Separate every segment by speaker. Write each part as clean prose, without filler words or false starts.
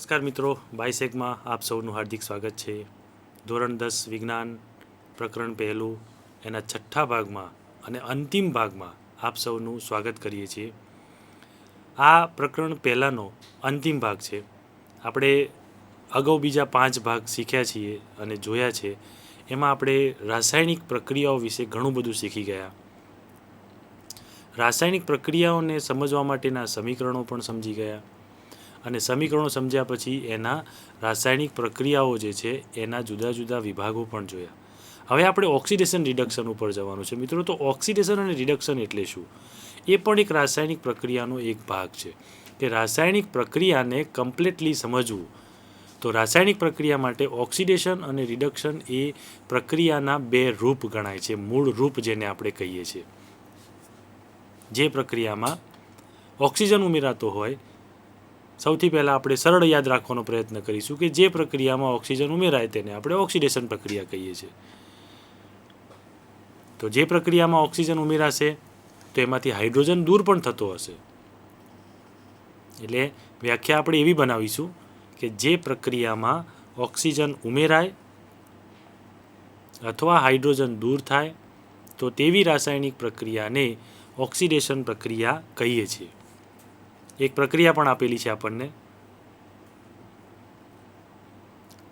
Speaker 1: નમસ્કાર મિત્રો, બાયસેગમાં આપ સૌનું હાર્દિક સ્વાગત છે. ધોરણ 10 વિજ્ઞાન પ્રકરણ પહેલું એના છઠ્ઠા ભાગમાં અને અંતિમ ભાગમાં આપ સૌનું સ્વાગત કરીએ છીએ. આ પ્રકરણ પહેલાંનો અંતિમ ભાગ છે. આપણે અગાઉ બીજા 5 ભાગ શીખ્યા છીએ અને જોયા છે. એમાં આપણે રાસાયણિક પ્રક્રિયાઓ વિશે ઘણું બધું શીખી ગયા. રાસાયણિક પ્રક્રિયાઓને સમજવા માટેના સમીકરણો પણ સમજી ગયા અને સમીકરણો સમજ્યા પછી એના રાસાયણિક પ્રક્રિયાઓ જે છે એના જુદા જુદા વિભાગો પણ જોયા. હવે આપણે ઓક્સિડેશન રિડક્શન ઉપર જવાનું છે મિત્રો. તો ઓક્સિડેશન અને રિડક્શન એટલે શું? એ પણ એક રાસાયણિક પ્રક્રિયાનો એક ભાગ છે કે રાસાયણિક પ્રક્રિયાને કમ્પ્લીટલી સમજવું. તો રાસાયણિક પ્રક્રિયા માટે ઓક્સિડેશન અને રિડક્શન એ પ્રક્રિયાના બે રૂપ ગણાય છે, મૂળ રૂપ જેને આપણે કહીએ છીએ. જે પ્રક્રિયામાં ઓક્સિજન ઉમેરાતો હોય, સૌથી પહેલાં આપણે સરળ યાદ રાખવાનો પ્રયત્ન કરીશું કે જે પ્રક્રિયામાં ઓક્સિજન ઉમેરાય તેને આપણે ઓક્સિડેશન પ્રક્રિયા કહીએ છીએ. તો જે પ્રક્રિયામાં ઓક્સિજન ઉમેરાશે તો એમાંથી હાઇડ્રોજન દૂર પણ થતો હશે. એટલે વ્યાખ્યા આપણે એવી બનાવીશું કે જે પ્રક્રિયામાં ઓક્સિજન ઉમેરાય અથવા હાઇડ્રોજન દૂર થાય તો તેવી રાસાયણિક પ્રક્રિયાને ઓક્સિડેશન પ્રક્રિયા કહીએ છીએ. એક પ્રક્રિયા પણ આપેલી છે આપણને,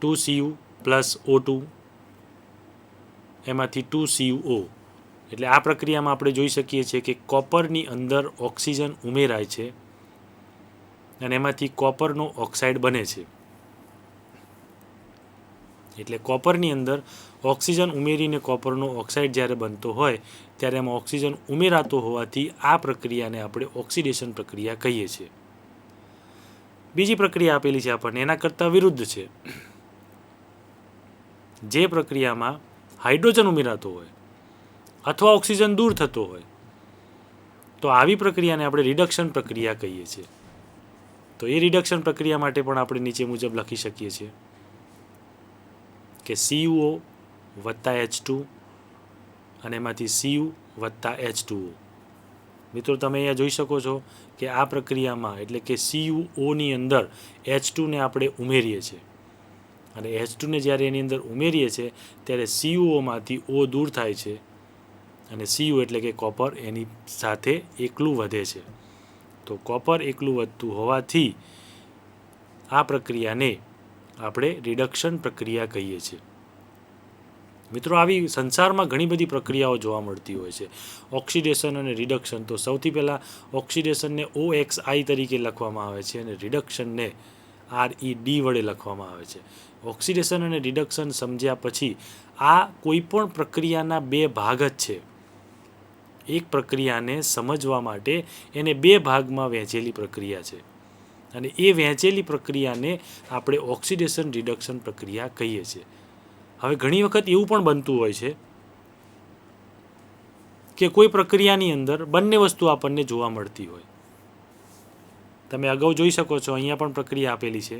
Speaker 1: 2Cu + O2 એમાંથી 2CuO. એટલે આ પ્રક્રિયામાં આપણે જોઈ શકીએ છીએ કે કોપરની અંદર ઓક્સિજન ઉમેરાય છે અને એમાંથી કોપરનો ઓક્સાઇડ બને છે. એટલે કોપરની અંદર ઓક્સિજન ઉમેરીને કોપરનો ઓક્સાઇડ જ્યારે બનતો હોય ત્યારે એમાં ઓક્સિજન ઉમેરાતો હોવાથી આ પ્રક્રિયાને આપણે ઓક્સિડેશન પ્રક્રિયા કહીએ છીએ. બીજી પ્રક્રિયા આપેલી છે આપણને, એના કરતાં વિરુદ્ધ છે. જે પ્રક્રિયામાં હાઇડ્રોજન ઉમેરાતો હોય અથવા ઓક્સિજન દૂર થતો હોય તો આવી પ્રક્રિયાને આપણે રિડક્શન પ્રક્રિયા કહીએ છીએ. તો એ રિડક્શન પ્રક્રિયા માટે પણ આપણે નીચે મુજબ લખી શકીએ છીએ કે CuO + H2 અને એમાંથી Cu + H2O. મિત્રો તમે અહીંયા જોઈ શકો છો કે આ પ્રક્રિયામાં એટલે કે CuOની અંદર H2ને આપણે ઉમેરીએ છીએ અને H2ને જ્યારે એની અંદર ઉમેરીએ છીએ ત્યારે CuOમાંથી O દૂર થાય છે અને Cu એટલે કે કોપર એની સાથે એકલું વધે છે. તો કોપર એકલું વધતું હોવાથી આ પ્રક્રિયાને આપણે રિડક્શન પ્રક્રિયા કહીએ છીએ. મિત્રો આવી સંસારમાં ઘણી બધી પ્રક્રિયાઓ જોવા મળતી હોય છે. ઓક્સિડેશન અને રિડક્શન, તો સૌથી પહેલાં ઓક્સિડેશનને OXI તરીકે લખવામાં આવે છે અને રિડક્શનને RED વડે લખવામાં આવે છે. ઓક્સિડેશન અને રિડક્શન સમજ્યા પછી આ કોઈપણ પ્રક્રિયાના બે ભાગ જ છે. એક પ્રક્રિયાને સમજવા માટે એને બે ભાગમાં વહેંચેલી પ્રક્રિયા છે અને એ વહેંચેલી પ્રક્રિયાને આપણે ઓક્સિડેશન રિડક્શન પ્રક્રિયા કહીએ છીએ. હવે ઘણી વખત એવું પણ બનતું હોય છે કે કોઈ પ્રક્રિયાની અંદર બંને વસ્તુ આપણને જોવા મળતી હોય. તમે અગાઉ જોઈ શકો છો, અહીંયા પણ પ્રક્રિયા આપેલી છે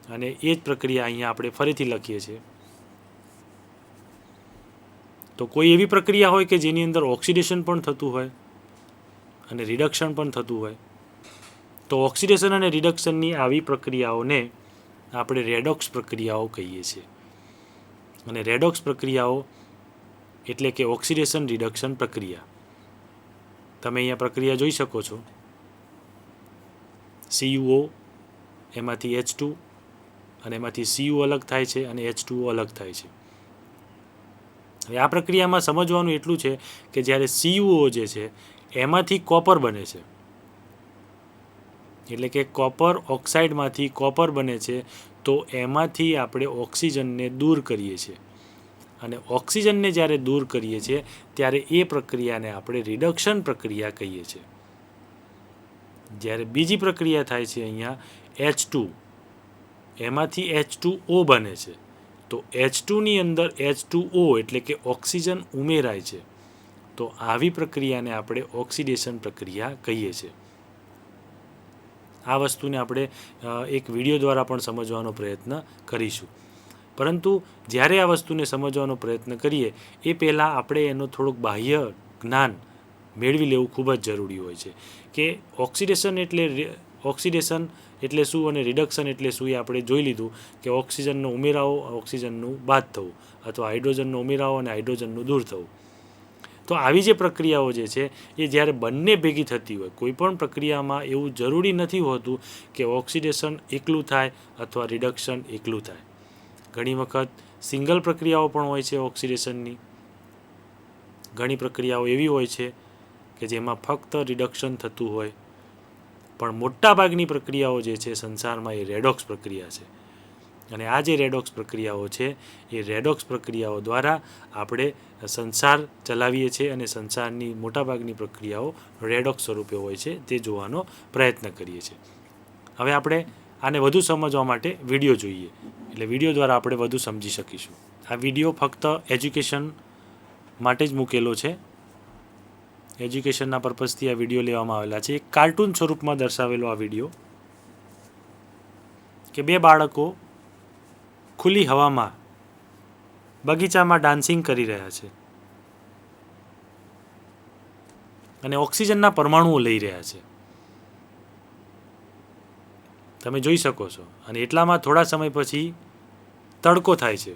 Speaker 1: અને એ જ પ્રક્રિયા અહીંયા આપણે ફરીથી લખીએ છીએ. તો કોઈ એવી પ્રક્રિયા હોય કે જેની અંદર ઓક્સિડેશન પણ થતું હોય અને રિડક્શન પણ થતું હોય તો ઓક્સિડેશન અને રિડક્શનની આવી પ્રક્રિયાઓને આપણે રેડોક્સ પ્રક્રિયાઓ કહીએ છીએ. અને રેડોક્સ પ્રક્રિયાઓ એટલે કે ઓક્સિડેશન રિડક્શન પ્રક્રિયા. તમે અહીંયા પ્રક્રિયા જોઈ શકો છો. CuO એમાંથી H2 અને એમાંથી Cu અલગ થાય છે અને H2O અલગ થાય છે. હવે આ પ્રક્રિયામાં સમજવાનું એટલું છે કે જ્યારે CuO જે છે એમાંથી કોપર બને છે, એટલે કે કોપર ઓક્સાઇડમાંથી કોપર બને છે, તો એમાંથી આપણે ઓક્સિજનને દૂર કરીએ છીએ અને ઓક્સિજનને જ્યારે દૂર કરીએ છીએ ત્યારે એ પ્રક્રિયાને આપણે રિડક્શન પ્રક્રિયા કહીએ છીએ. જ્યારે બીજી પ્રક્રિયા થાય છે અહીંયા H2, એમાંથી H2O બને છે, તો H2ની અંદર H2O એટલે કે ઓક્સિજન ઉમેરાય છે, તો આવી પ્રક્રિયાને આપણે ઓક્સિડેશન પ્રક્રિયા કહીએ છીએ. આ વસ્તુને આપણે એક વિડીયો દ્વારા પણ સમજવાનો પ્રયત્ન કરીશું. પરંતુ જ્યારે આ વસ્તુને સમજવાનો પ્રયત્ન કરીએ એ પહેલાં આપણે એનો થોડુંક બાહ્ય જ્ઞાન મેળવી લેવું ખૂબ જ જરૂરી હોય છે કે ઓક્સિડેશન એટલે ઓક્સિડેશન એટલે શું અને રિડક્શન એટલે શું એ આપણે જોઈ લીધું કે ઓક્સિજનનો ઉમેરાવો, ઓક્સિજનનું બાદ થવું, અથવા હાઇડ્રોજનનો ઉમેરાવો અને હાઇડ્રોજનનું દૂર થવું. તો આવી જે પ્રક્રિયાઓ જે છે એ જ્યારે બંને ભેગી થતી હોય, કોઈ પણ પ્રક્રિયામાં એવું જરૂરી નથી હોતું કે ઓક્સિડેશન એકલું થાય અથવા રિડક્શન એકલું થાય. ઘણી વખત સિંગલ પ્રક્રિયાઓ પણ હોય છે ઓક્સિડેશનની. ઘણી પ્રક્રિયાઓ એવી હોય છે કે જેમાં ફક્ત રિડક્શન થતું હોય. પણ મોટાભાગની પ્રક્રિયાઓ જે છે સંસારમાં એ રેડોક્સ પ્રક્રિયા છે. અને આ જે રેડોક્સ પ્રક્રિયાઓ છે એ રેડોક્સ પ્રક્રિયાઓ દ્વારા આપણે સંસાર ચલાવીએ છીએ અને સંસારની મોટાભાગની પ્રક્રિયાઓ રેડોક્સ સ્વરૂપે હોય છે તે જોવાનો પ્રયત્ન કરીએ છીએ. હવે આપણે આને વધુ સમજવા માટે વિડીયો જોઈએ, એટલે વિડીયો દ્વારા આપણે વધુ સમજી શકીશું. આ વિડીયો ફક્ત એજ્યુકેશન માટે જ મૂકેલો છે. એજ્યુકેશનના પર્પઝથી આ વિડીયો લેવામાં આવેલા છે. એક કાર્ટૂન સ્વરૂપમાં દર્શાવેલો આ વિડીયો કે બે બાળકો ખુલ્લી હવામાં બગીચામાં ડાન્સિંગ કરી રહ્યા છે અને ઓક્સિજનના પરમાણુઓ લઈ રહ્યા છે. તમે જોઈ શકો છો. અને એટલામાં થોડા સમય પછી તડકો થાય છે.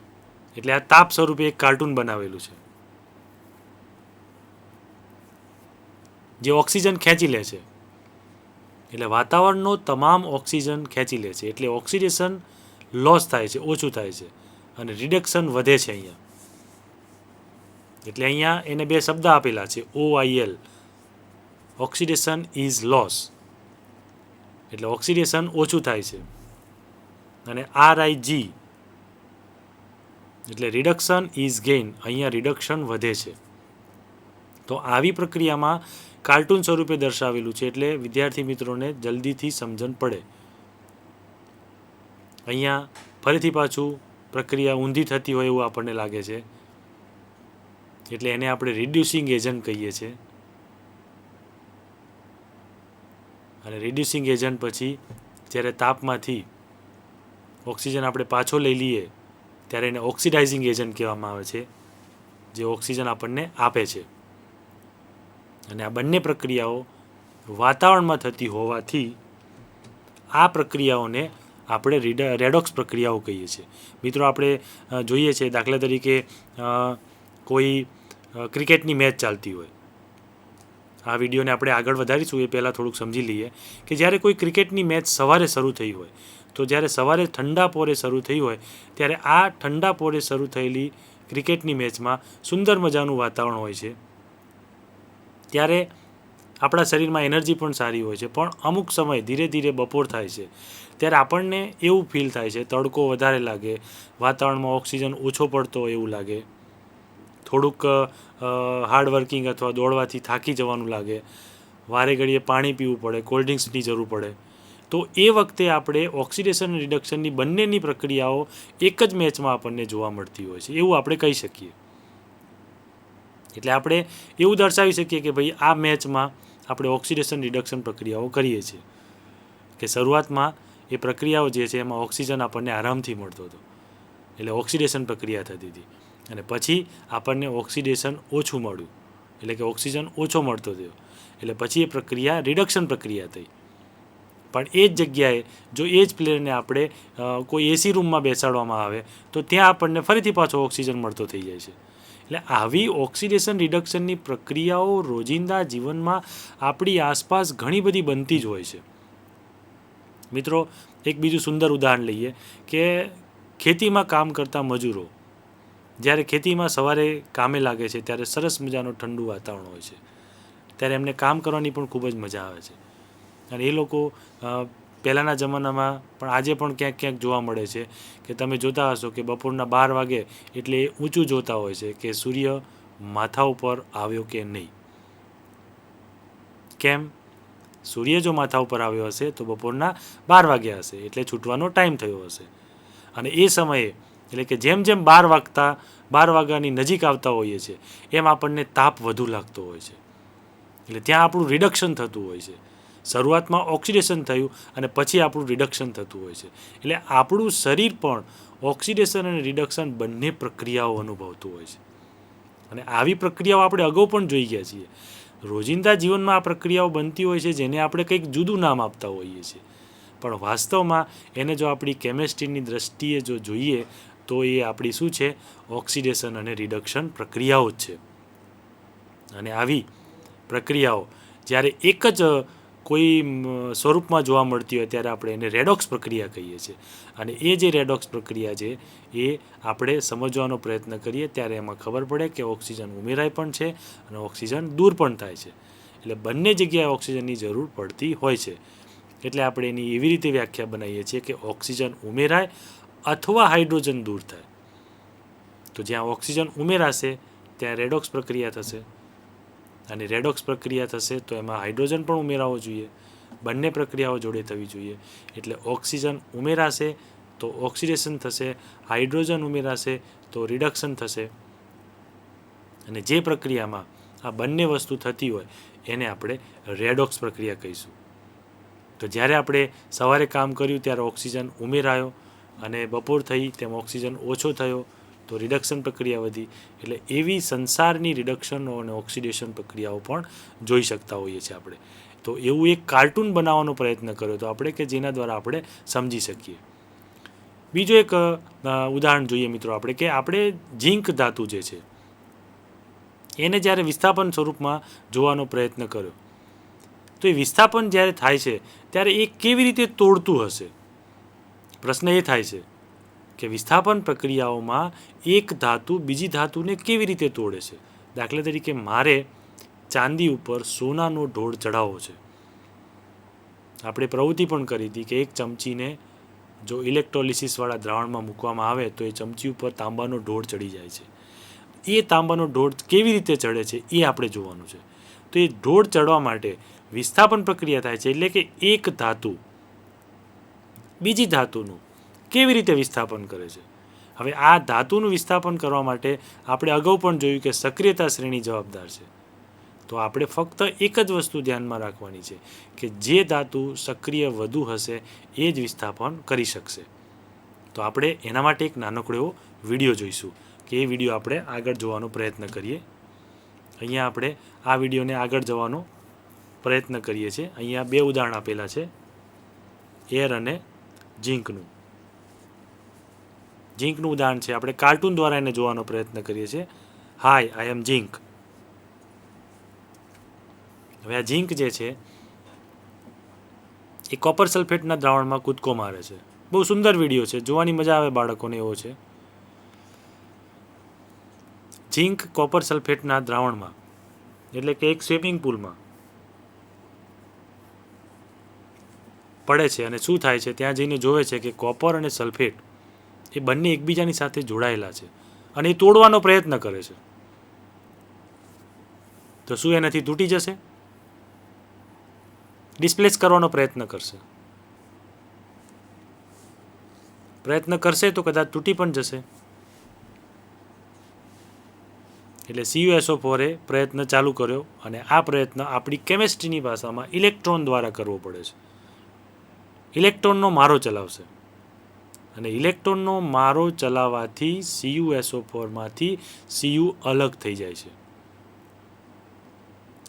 Speaker 1: એટલે આ તાપ સ્વરૂપે એક કાર્ટૂન બનાવેલું છે જે ઓક્સિજન ખેંચી લે છે. એટલે વાતાવરણનો તમામ ઓક્સિજન ખેંચી લે છે. એટલે ઓક્સિડેશન લોસ થાય છે, ઓછું થાય છે, અને રિડક્શન વધે છે અહીંયા. એટલે અહીંયા એને બે શબ્દ આપેલા છે, OIL, ઓક્સિડેશન ઇઝ લોસ, એટલે ઓક્સિડેશન ઓછું થાય છે, અને RIG એટલે રિડક્શન ઇઝ ગેઇન, અહીંયા રિડક્શન વધે છે. તો આવી પ્રક્રિયામાં કાર્ટૂન સ્વરૂપે દર્શાવેલું છે એટલે વિદ્યાર્થી મિત્રોને જલ્દીથી સમજણ પડે. અહીંયા ફરીથી પાછું પ્રક્રિયા ઊંધી થતી હોય એવું આપણને લાગે છે, એટલે એને આપણે રિડ્યુસિંગ એજન્ટ કહીએ છીએ. અને રિડ્યુસિંગ એજન્ટ પછી જ્યારે તાપમાંથી ઓક્સિજન આપણે પાછો લઈ લઈએ ત્યારે એને ઓક્સિડાઇઝિંગ એજન્ટ કહેવામાં આવે છે, જે ઓક્સિજન આપણને આપે છે. અને આ બંને પ્રક્રિયાઓ વાતાવરણમાં થતી હોવાથી આ પ્રક્રિયાઓને આપણે રેડોક્સ પ્રક્રિયાઓ કહીએ છીએ. મિત્રો, આપણે જોઈએ છે દાખલા તરીકે કોઈ ક્રિકેટની મેચ ચાલતી હોય. આ વિડીયોને આપણે આગળ વધારીશું એ પહેલાં થોડુંક સમજી લઈએ કે જ્યારે કોઈ ક્રિકેટની મેચ સવારે શરૂ થઈ હોય, તો જ્યારે સવારે ઠંડા પોરે શરૂ થઈ હોય ત્યારે આ ઠંડા પોરે શરૂ થયેલી ક્રિકેટની મેચમાં સુંદર મજાનું વાતાવરણ હોય છે. ત્યારે આપણા શરીરમાં એનર્જી પણ સારી હોય છે. પણ અમુક સમય ધીરે ધીરે બપોર થાય છે ત્યારે આપણને એવું ફીલ થાય છે, તડકો વધારે લાગે, વાતાવરણમાં ઓક્સિજન ઓછો પડતો હોય એવું લાગે, થોડુંક હાર્ડવર્કિંગ અથવા દોડવાથી થાકી જવાનું લાગે, વારે ઘડીએ પાણી પીવું પડે, કોલ્ડ ડ્રિંક્સની જરૂર પડે. તો એ વખતે આપણે ઓક્સિડેશન અને રિડક્શનની બંનેની પ્રક્રિયાઓ એક જ મેચમાં આપણને જોવા મળતી હોય છે એવું આપણે કહી શકીએ. એટલે આપણે એવું દર્શાવી શકીએ કે ભાઈ આ મેચમાં આપણે ઓક્સિડેશન રિડક્શન પ્રક્રિયાઓ કરીએ છીએ. કે શરૂઆતમાં એ પ્રક્રિયાઓ જે છે એમાં ઓક્સિજન આપણને આરામથી મળતો હતો, એટલે ઓક્સિડેશન પ્રક્રિયા થતી હતી. અને પછી આપણને ઓક્સિડેશન ઓછું મળ્યું, એટલે કે ઓક્સિજન ઓછો મળતો થયો, એટલે પછી એ પ્રક્રિયા રિડક્શન પ્રક્રિયા થઈ. પણ એ જ જગ્યાએ જો એ જ પ્લેયરને આપણે કોઈ AC રૂમમાં બેસાડવામાં આવે તો ત્યાં આપણને ફરીથી પાછો ઓક્સિજન મળતો થઈ જાય છે. એટલે આવી ઓક્સિડેશન રિડક્શનની પ્રક્રિયાઓ રોજિંદા જીવનમાં આપણી આસપાસ ઘણી બધી બનતી જ હોય છે. મિત્રો, એક બીજું સુંદર ઉદાહરણ લઈએ કે ખેતીમાં કામ કરતા મજૂરો જ્યારે ખેતીમાં સવારે કામે લાગે છે ત્યારે સરસ મજાનું ઠંડુ વાતાવરણ હોય છે, ત્યારે એમને કામ કરવાની પણ ખૂબ જ મજા આવે છે. અને એ લોકો પહેલાંના જમાનામાં પણ આજે પણ ક્યાંક ક્યાંક જોવા મળે છે કે તમે જોતા હશો કે બપોરના 12 વાગે એટલે ઊંચું જોતા હોય છે કે સૂર્ય માથા ઉપર આવ્યો કે નહીં. કેમ? સૂર્ય જો માથા ઉપર આવ્યો હશે તો બપોરના 12 વાગ્યા હશે, એટલે છૂટવાનો ટાઈમ થયો હશે. અને એ સમયે એટલે કે જેમ જેમ 12 વાગ્યાની નજીક આવતા હોઈએ છીએ એમ આપણને તાપ વધુ લાગતો હોય છે. એટલે ત્યાં આપણું રિડક્શન થતું હોય છે. શરૂઆતમાં ઓક્સિડેશન થયું અને પછી આપણું રિડક્શન થતું હોય છે. એટલે આપણું શરીર પણ ઓક્સિડેશન અને રિડક્શન બંને પ્રક્રિયાઓ અનુભવતું હોય છે. અને આવી પ્રક્રિયાઓ આપણે અગાઉ પણ જોઈ ગયા છીએ. રોજિંદા જીવનમાં આ પ્રક્રિયાઓ બનતી હોય છે જેને આપણે કંઈક જુદું નામ આપતા હોઈએ છીએ, પણ વાસ્તવમાં એને જો આપણી કેમેસ્ટ્રીની દ્રષ્ટિએ જો જોઈએ તો એ આપણી શું છે, ઓક્સિડેશન અને રિડક્શન પ્રક્રિયાઓ જ છે. અને આવી પ્રક્રિયાઓ જ્યારે એક જ કોઈ સ્વરૂપમાં જોવા મળતી હોય ત્યારે આપણે એને રેડોક્સ પ્રક્રિયા કહીએ છીએ. અને એ જે રેડોક્સ પ્રક્રિયા છે એ આપણે સમજવાનો પ્રયત્ન કરીએ ત્યારે એમાં ખબર પડે કે ઓક્સિજન ઉમેરાય પણ છે અને ઓક્સિજન દૂર પણ થાય છે. એટલે બંને જગ્યાએ ઓક્સિજનની જરૂર પડતી હોય છે. એટલે આપણે એની એવી રીતે વ્યાખ્યા બનાવીએ છીએ કે ઓક્સિજન ઉમેરાય અથવા હાઇડ્રોજન દૂર થાય. તો જ્યાં ઓક્સિજન ઉમેરાશે ત્યાં રેડોક્સ પ્રક્રિયા થશે, અને રેડોક્સ પ્રક્રિયા થશે તો એમાં હાઇડ્રોજન પણ ઉમેરાવો જોઈએ. બંને પ્રક્રિયાઓ જોડે થવી જોઈએ. એટલે ઓક્સિજન ઉમેરાશે તો ઓક્સિડેશન થશે, હાઇડ્રોજન ઉમેરાશે તો રિડક્શન થશે. અને જે પ્રક્રિયામાં આ બંને વસ્તુ થતી હોય એને આપણે રેડોક્સ પ્રક્રિયા કહીશું. તો જ્યારે આપણે સવારે કામ કર્યું ત્યારે ઓક્સિજન ઉમેરાયો અને બપોર થઈ તેમ ઓક્સિજન ઓછો થયો તો રિડક્શન પ્રક્રિયા વધી. એટલે એવી સંસારની રિડક્શન અને ઓક્સિડેશન પ્રક્રિયાઓ પણ જોઈ શકતા હોઈએ છીએ આપણે. તો એવું એક કાર્ટૂન બનાવવાનો પ્રયત્ન કર્યો તો આપણે કે જેના દ્વારા આપણે સમજી શકીએ. બીજું એક ઉદાહરણ જોઈએ મિત્રો આપણે કે આપણે ઝીંક ધાતુ જે છે એને જ્યારે વિસ્થાપન સ્વરૂપમાં જોવાનો પ્રયત્ન કર્યો તો એ વિસ્થાપન જ્યારે થાય છે ત્યારે એ કેવી રીતે તોડતું હશે. પ્રશ્ન એ થાય છે કે વિસ્થાપન પ્રક્રિયાઓમાં એક ધાતુ બીજી ધાતુને કેવી રીતે તોડે છે. દાખલા તરીકે મારે ચાંદી ઉપર સોનાનો ઢોળ ચડાવવો છે. આપણે પ્રવૃત્તિ પણ કરી હતી કે એક ચમચીને જો ઇલેક્ટ્રોલિસિસવાળા દ્રાવણમાં મૂકવામાં આવે તો એ ચમચી ઉપર તાંબાનો ઢોળ ચડી જાય છે. એ તાંબાનો ઢોળ કેવી રીતે ચડે છે એ આપણે જોવાનું છે. તો એ ઢોળ ચડવા માટે વિસ્થાપન પ્રક્રિયા થાય છે. એટલે કે એક ધાતુ બીજી ધાતુનું કેવી રીતે વિસ્થાપન કરે છે. હવે આ ધાતુનું વિસ્થાપન કરવા માટે આપણે અગાઉ પણ જોયું કે સક્રિયતા શ્રેણી જવાબદાર છે. તો આપણે ફક્ત એક જ વસ્તુ ધ્યાનમાં રાખવાની છે કે જે ધાતુ સક્રિય વધુ હશે એ જ વિસ્થાપન કરી શકશે. તો આપણે એના માટે એક નાનકડો એવો વિડીયો જોઈશું કે એ વિડીયો આપણે આગળ જોવાનો પ્રયત્ન કરીએ. અહીંયા આપણે આ વિડીયોને આગળ જવાનો પ્રયત્ન કરીએ છીએ. અહીંયા 2 ઉદાહરણ આપેલા છે, એર અને ઝીંકનું. ઝીંકનું ઉદાહરણ છે, આપણે કાર્ટૂન દ્વારા એને જોવાનો પ્રયત્ન કરીએ છીએ. હાય, આઈ એમ ઝીંક. હવે આ ઝીંક જે છે એ કોપર સલ્ફેટના દ્રાવણમાં કૂદકો મારે છે. બહુ સુંદર વિડીયો છે, જોવાની મજા આવે બાળકોને એવો છે. ઝીંક કોપર સલ્ફેટના દ્રાવણમાં એટલે કે એક સ્વિમિંગ પુલમાં પડે છે અને શું થાય છે ત્યાં જઈને જોવે છે કે કોપર અને સલ્ફેટ એ બંને એકબીજાની સાથે જોડાયેલા છે અને એ તોડવાનો પ્રયત્ન કરે છે. તો શું એનાથી તૂટી જશે? ડિસ્પ્લેસ કરવાનો પ્રયત્ન કરશે. પ્રયત્ન કરશે તો કદાચ તૂટી પણ જશે. એટલે CuSO4 એ પ્રયત્ન ચાલુ કર્યો અને આ પ્રયત્ન આપણી કેમેસ્ટ્રીની ભાષામાં ઇલેક્ટ્રોન દ્વારા કરવો પડે છે. ઇલેક્ટ્રોનનો મારો ચલાવશે અને ઇલેક્ટ્રોનનો મારો ચલાવવાથી CuSO4માંથી Cu અલગ થઈ જાય છે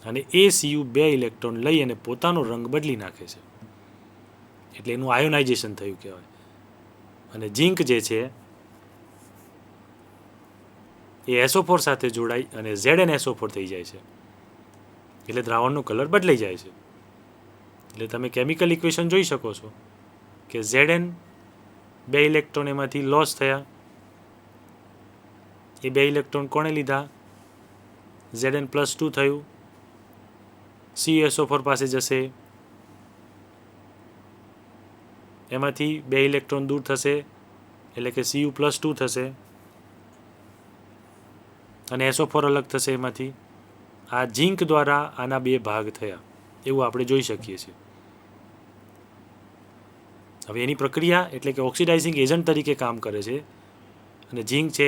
Speaker 1: અને એ Cu 2 ઇલેક્ટ્રોન લઈ અને પોતાનો રંગ બદલી નાખે છે. એટલે એનું આયોનાઇઝેશન થયું કહેવાય. અને ઝીંક જે છે એ SO4 સાથે જોડાઈ અને ZnSO4 થઈ જાય છે. એટલે દ્રાવણનો કલર બદલાઈ જાય છે. એટલે તમે કેમિકલ ઇક્વેશન જોઈ શકો છો કે Zn 2 ઇલેક્ટ્રોન એમાંથી લોસ થયા. એ 2 ઇલેક્ટ્રોન કોણે લીધા? Zn+2 થયું. CuSO4 પાસે જશે, એમાંથી 2 ઇલેક્ટ્રોન દૂર થશે એટલે કે Cu+2 થશે અને SO4 અલગ થશે એમાંથી. આ ઝીંક દ્વારા આના 2 ભાગ થયા એવું આપણે જોઈ શકીએ છીએ. હવે એની પ્રક્રિયા એટલે કે ઓક્સિડાઇઝિંગ એજન્ટ તરીકે કામ કરે છે અને ઝીંક છે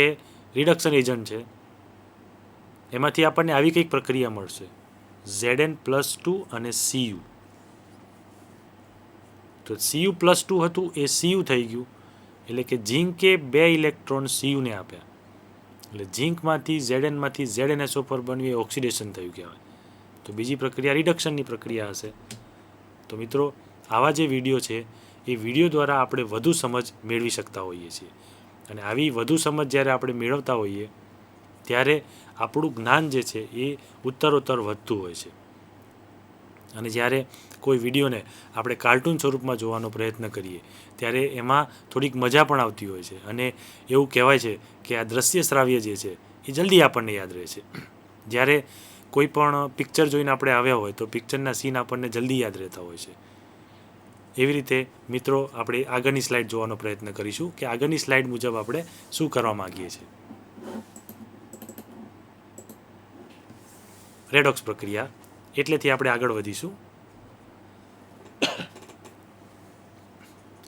Speaker 1: રિડક્શન એજન્ટ છે. એમાંથી આપણને આવી કંઈક પ્રક્રિયા મળશે, Zn+2 અને Cu. તો Cu+2 હતું એ Cu થઈ ગયું એટલે કે ઝીંકે 2 ઇલેક્ટ્રોન Cu ને આપ્યા એટલે ઝીંકમાંથી Znમાંથી ZnSO4 બન્યું એ ઓક્સિડેશન થયું કહેવાય. તો બીજી પ્રક્રિયા રિડક્શનની પ્રક્રિયા હશે. તો મિત્રો આવા જે વિડીયો છે એ વિડીયો દ્વારા આપણે વધુ સમજ મેળવી શકતા હોઈએ છીએ. અને આવી વધુ સમજ જ્યારે આપણે મેળવતા હોઈએ ત્યારે આપણું જ્ઞાન જે છે એ ઉત્તરોત્તર વધતું હોય છે. અને જ્યારે કોઈ વિડીયોને આપણે કાર્ટૂન સ્વરૂપમાં જોવાનો પ્રયત્ન કરીએ ત્યારે એમાં થોડીક મજા પણ આવતી હોય છે. અને એવું કહેવાય છે કે આ દ્રશ્ય શ્રાવ્ય જે છે એ જલ્દી આપણને યાદ રહે છે. જ્યારે કોઈ પણ પિક્ચર જોઈને આપણે આવ્યા હોય તો પિક્ચરના સીન આપણને જલ્દી યાદ રહેતા હોય છે. એવી રીતે મિત્રો આપણે આગળની સ્લાઇડ જોવાનો પ્રયત્ન કરીશું કે આગળની સ્લાઇડ મુજબ આપણે શું કરવા માગીએ છીએ. રેડોક્સ પ્રક્રિયા એટલેથી આપણે આગળ વધીશું.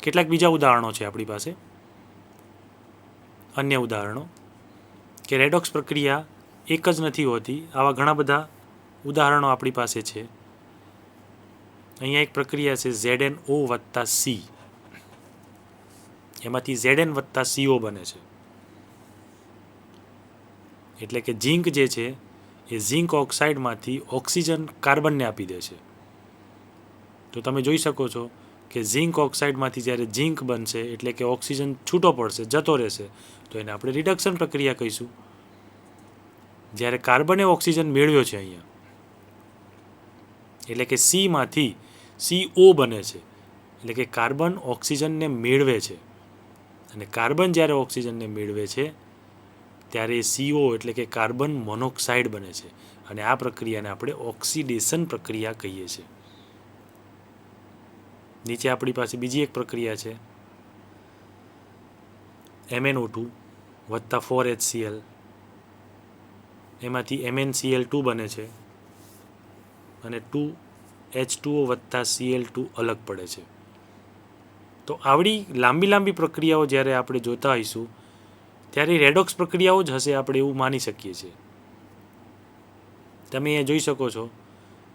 Speaker 1: કેટલાક બીજા ઉદાહરણો છે આપણી પાસે, અન્ય ઉદાહરણો કે રેડોક્સ પ્રક્રિયા એક જ નથી હોતી. આવા ઘણા બધા ઉદાહરણો આપણી પાસે છે. અહીંયા એક પ્રક્રિયા છે ZnO વત્તા C. એમાંથી Zn વત્તા CO બને છે. એટલે કે ઝીંક જે છે એ ઝીંક ઓક્સાઇડમાંથી ઓક્સિજન કાર્બનને આપી દે છે. તો તમે જોઈ શકો છો કે ઝીંક ઓક્સાઇડમાંથી જ્યારે ઝીંક બનશે એટલે કે ઓક્સિજન છૂટો પડશે, જતો રહેશે, તો એને આપણે રિડક્શન પ્રક્રિયા કહીશું. જ્યારે કાર્બને ઓક્સિજન મેળવ્યો છે અહીંયા એટલે કે સીમાંથી CO બને છે. એટલે કે કાર્બન ઓક્સિજનને મેળવે છે. અને કાર્બન જ્યારે ઓક્સિજનને મેળવે છે ત્યારે CO એટલે કે કાર્બન મોનોક્સાઇડ બને છે. અને આ પ્રક્રિયાને આપણે ઓક્સિડેશન પ્રક્રિયા કહીએ છીએ. નીચે આપણી પાસે બીજી એક પ્રક્રિયા છે MnO2 વત્તા 4HCl. એમાંથી MnCl2 બને છે અને 2H2O વત્તા Cl2 અલગ પડે છે. તો આવડી લાંબી પ્રક્રિયાઓ જ્યારે આપણે જોતા હોઈશું ત્યારે રેડોક્સ પ્રક્રિયાઓ જ હશે, આપણે એવું માની શકીએ છીએ. તમે અહીંયા જોઈ શકો છો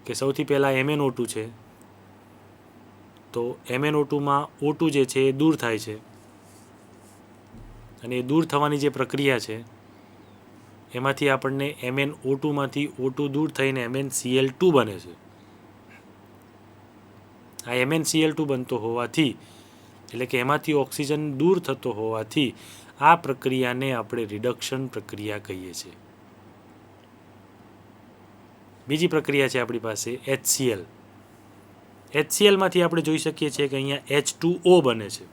Speaker 1: કે સૌથી પહેલાં MnO2 છે. તો MnO2માં O2 જે છે એ દૂર થાય છે અને એ દૂર થવાની જે પ્રક્રિયા છે એમાંથી આપણને MnO2માંથી O2 દૂર થઈને MnCl2 બને છે. આ MnCl2 બનતો હોવાથી એટલે કે એમાંથી ઓક્સિજન દૂર થતો હોવાથી આ પ્રક્રિયાને આપણે રિડક્શન પ્રક્રિયા કહીએ છીએ. બીજી પ્રક્રિયા છે આપણી પાસે HCl. HClમાંથી આપણે જોઈ શકીએ છીએ કે અહીંયા H2O બને છે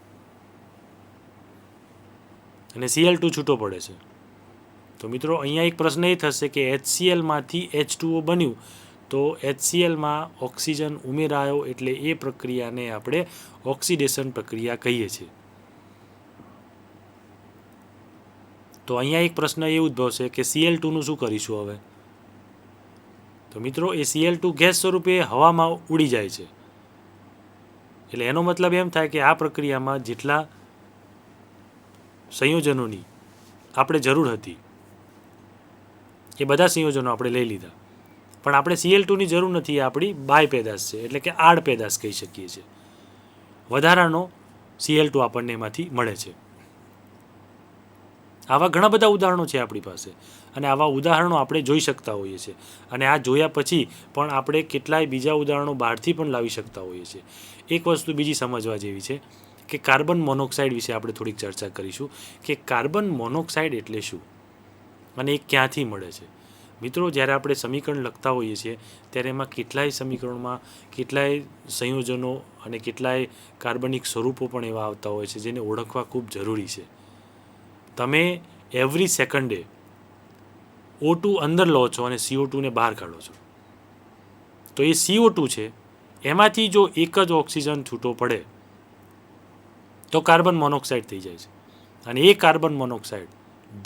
Speaker 1: અને Cl2 છૂટો પડે છે. તો મિત્રો અહીંયા એક પ્રશ્ન એ થશે કે HClમાંથી H2O બન્યું તો HClમાં ઓક્સિજન ઉમેરાયો એટલે એ પ્રક્રિયાને આપણે ઓક્સિડેશન પ્રક્રિયા કહીએ છીએ. તો અહીંયા એક પ્રશ્ન એ ઉદ્ભવશે કે Cl2નું શું કરીશું હવે? તો મિત્રો એ Cl2 ગેસ સ્વરૂપે હવામાં ઉડી જાય છે. એટલે એનો મતલબ એમ થાય કે આ પ્રક્રિયામાં જેટલા સંયોજનોની આપણે જરૂર હતી એ બધા સંયોજનો આપણે લઈ લીધા, પણ આપણે Cl2ની જરૂર નથી. એ આપણી બાય પેદાશ છે એટલે કે આડ પેદાશ કહી શકીએ છીએ. વધારાનો Cl2 આપણને એમાંથી મળે છે. આવા ઘણા બધા ઉદાહરણો છે આપણી પાસે અને આવા ઉદાહરણો આપણે જોઈ શકતા હોઈએ છીએ. અને આ જોયા પછી પણ આપણે કેટલાય બીજા ઉદાહરણો બહારથી પણ લાવી શકતા હોઈએ છીએ. એક વસ્તુ બીજી સમજવા જેવી છે કે કાર્બન મોનોક્સાઇડ વિશે આપણે થોડીક ચર્ચા કરીશું કે કાર્બન મોનોક્સાઇડ એટલે શું અને એ ક્યાંથી મળે છે. મિત્રો જ્યારે આપણે સમીકરણ લખતા હોઈએ છીએ ત્યારે એમાં કેટલાય સમીકરણોમાં કેટલાય સંયોજનો અને કેટલાય કાર્બનિક સ્વરૂપો પણ એવા આવતા હોય છે જેને ઓળખવા ખૂબ જરૂરી છે. તમે એવરી સેકન્ડે O2 અંદર લો છો અને CO2ને બહાર કાઢો છો. તો એ CO2 છે એમાંથી જો એક જ ઓક્સિજન છૂટો પડે તો કાર્બન મોનોક્સાઇડ થઈ જાય છે અને એ કાર્બન મોનોક્સાઇડ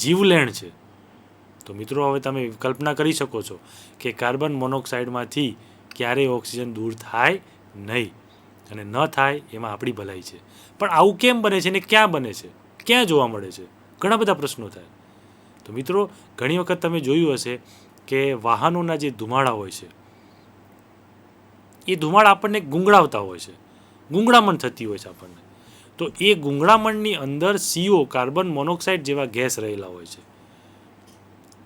Speaker 1: જીવલેણ છે. તો મિત્રો હવે તમે કલ્પના કરી શકો છો કે કાર્બન મોનોક્સાઇડમાંથી ક્યારેય ઓક્સિજન દૂર થાય નહીં અને ન થાય એમાં આપણી ભલાઈ છે. પણ આવું કેમ બને છે ને ક્યાં બને છે, ક્યાં જોવા મળે છે? ઘણા બધા પ્રશ્નો થાય. તો મિત્રો ઘણી વખત તમે જોયું હશે કે વાહનોના જે ધુમાડા હોય છે એ ધુમાડા આપણને ગુંગળાવતા હોય છે, ગુંગળામણ થતી હોય છે આપણને. તો એ ગુંગળામણની અંદર CO કાર્બન મોનોક્સાઇડ જેવા ગેસ રહેલા હોય છે